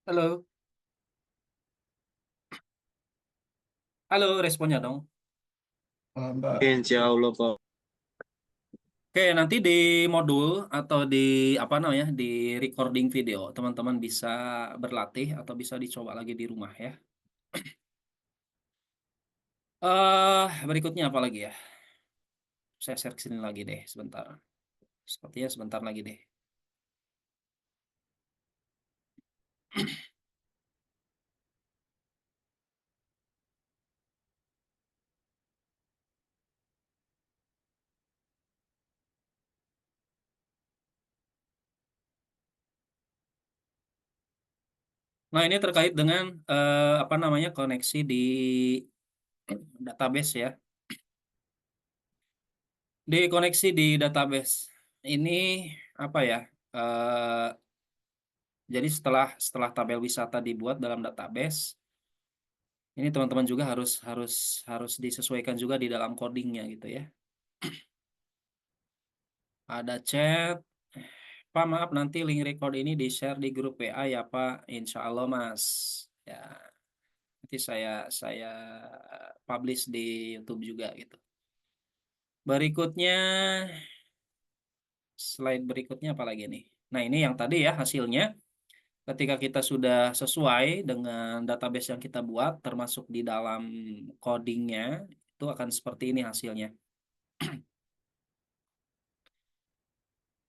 Halo, halo, responnya dong. Insya Allah, Pak. Oke, nanti di modul atau di apa namanya di recording video teman-teman bisa berlatih atau bisa dicoba lagi di rumah ya. Berikutnya apa lagi ya? Saya share ke sini lagi deh sebentar. Sepertinya sebentar lagi deh. Nah, ini terkait dengan apa namanya koneksi di database ya. Di koneksi di database ini apa ya? eh, jadi setelah setelah tabel wisata dibuat dalam database, ini teman-teman juga harus harus harus disesuaikan juga di dalam codingnya gitu ya. Ada chat. Pak, maaf nanti link record ini di-share di grup WA ya Pak. Insya Allah Mas. Ya, nanti saya publish di YouTube juga gitu. Berikutnya, slide berikutnya apa lagi nih? Nah, ini yang tadi ya hasilnya. Ketika kita sudah sesuai dengan database yang kita buat, termasuk di dalam codingnya, itu akan seperti ini hasilnya.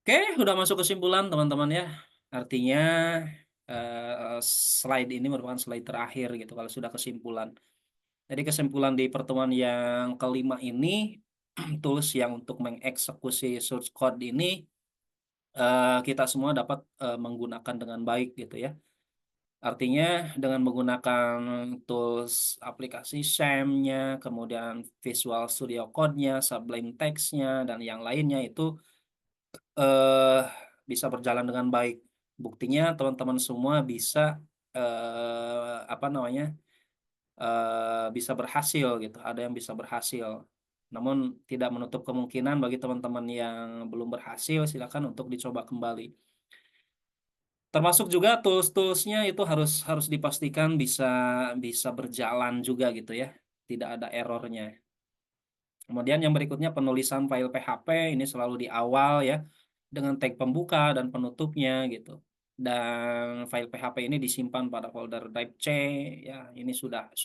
Oke, udah masuk kesimpulan teman-teman ya. Artinya slide ini merupakan slide terakhir gitu kalau sudah kesimpulan. Jadi kesimpulan di pertemuan yang kelima ini, tools yang untuk mengeksekusi source code ini kita semua dapat menggunakan dengan baik gitu ya. Artinya dengan menggunakan tools aplikasi SAM-nya, kemudian Visual Studio Code-nya, Sublime Text-nya, dan yang lainnya itu eh, bisa berjalan dengan baik. Buktinya teman-teman semua bisa apa namanya bisa berhasil gitu. Ada yang bisa berhasil. Namun tidak menutup kemungkinan bagi teman-teman yang belum berhasil, silakan untuk dicoba kembali. Termasuk juga tools-toolsnya itu harus harus dipastikan bisa bisa berjalan juga gitu ya. Tidak ada errornya. Kemudian yang berikutnya penulisan file PHP ini selalu di awal ya dengan tag pembuka dan penutupnya gitu. Dan file PHP ini disimpan pada folder drive C ya. Ini sudah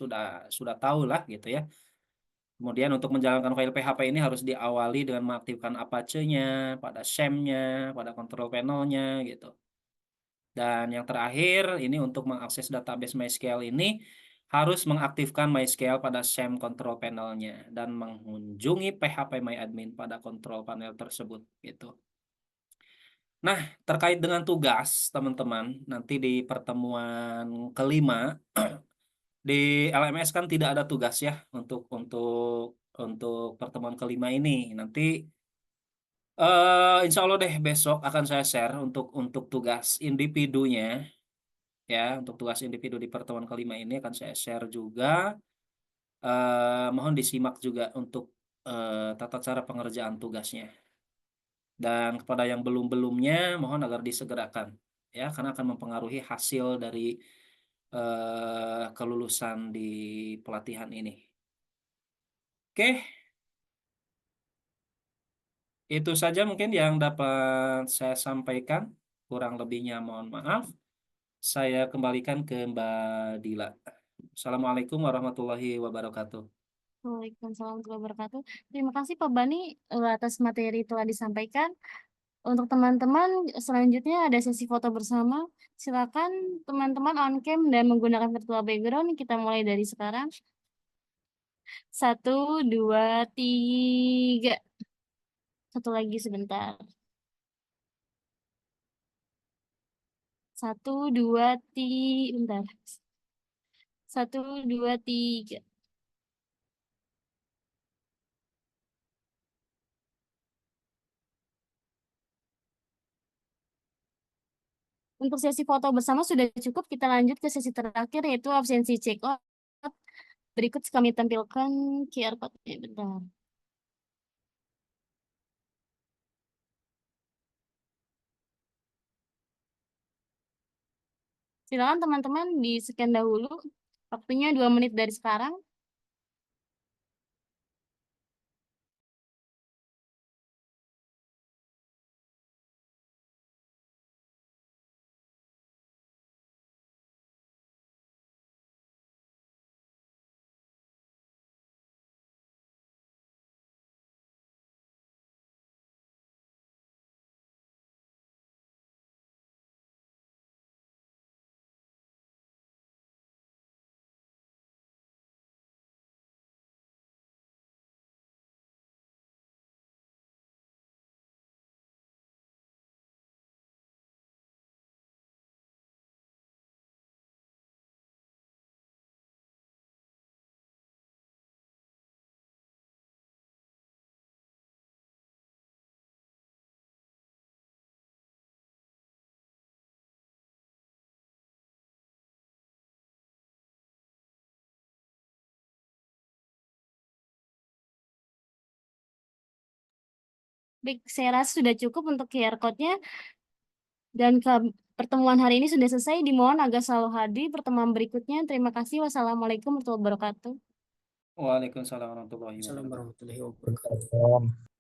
tahu lah gitu ya. Kemudian untuk menjalankan file PHP ini harus diawali dengan mengaktifkan Apache-nya, pada SAM-nya, pada control panel-nya gitu. Dan yang terakhir ini untuk mengakses database MySQL ini harus mengaktifkan MySQL pada SAM control panel-nya dan mengunjungi phpMyAdmin pada control panel tersebut gitu. Nah, terkait dengan tugas teman-teman, nanti di pertemuan kelima di LMS kan tidak ada tugas ya untuk pertemuan kelima ini. Nanti insya Allah deh besok akan saya share untuk tugas individunya ya, untuk tugas individu di pertemuan kelima ini akan saya share juga. Mohon disimak juga untuk tata cara pengerjaan tugasnya. Dan kepada yang belum-belumnya mohon agar disegerakan ya, karena akan mempengaruhi hasil dari kelulusan di pelatihan ini. Oke, itu saja mungkin yang dapat saya sampaikan. Kurang lebihnya mohon maaf. Saya kembalikan ke Mbak Dila. Assalamualaikum warahmatullahi wabarakatuh. Waalaikumsalam warahmatullahi wabarakatuh. Terima kasih Pak Bani atas materi telah disampaikan. Untuk teman-teman, selanjutnya ada sesi foto bersama. Silakan teman-teman on cam dan menggunakan virtual background. Kita mulai dari sekarang. 1, 2, 3. Satu lagi sebentar. 1, 2, 3. Bentar. 1, 2, 3. Untuk sesi foto bersama sudah cukup. Kita lanjut ke sesi terakhir yaitu absensi check out. Berikut kami tampilkan QR code-nya. Bentar. Silakan teman-teman di-scan dahulu. Waktunya 2 menit dari sekarang. Baik, saya rasa sudah cukup untuk QR code-nya. Dan pertemuan hari ini sudah selesai. Dimohon agar selalu hadir pertemuan berikutnya. Terima kasih. Wassalamualaikum warahmatullahi wabarakatuh. Waalaikumsalam warahmatullahi Assalamualaikum wabarakatuh. warahmatullahi wabarakatuh.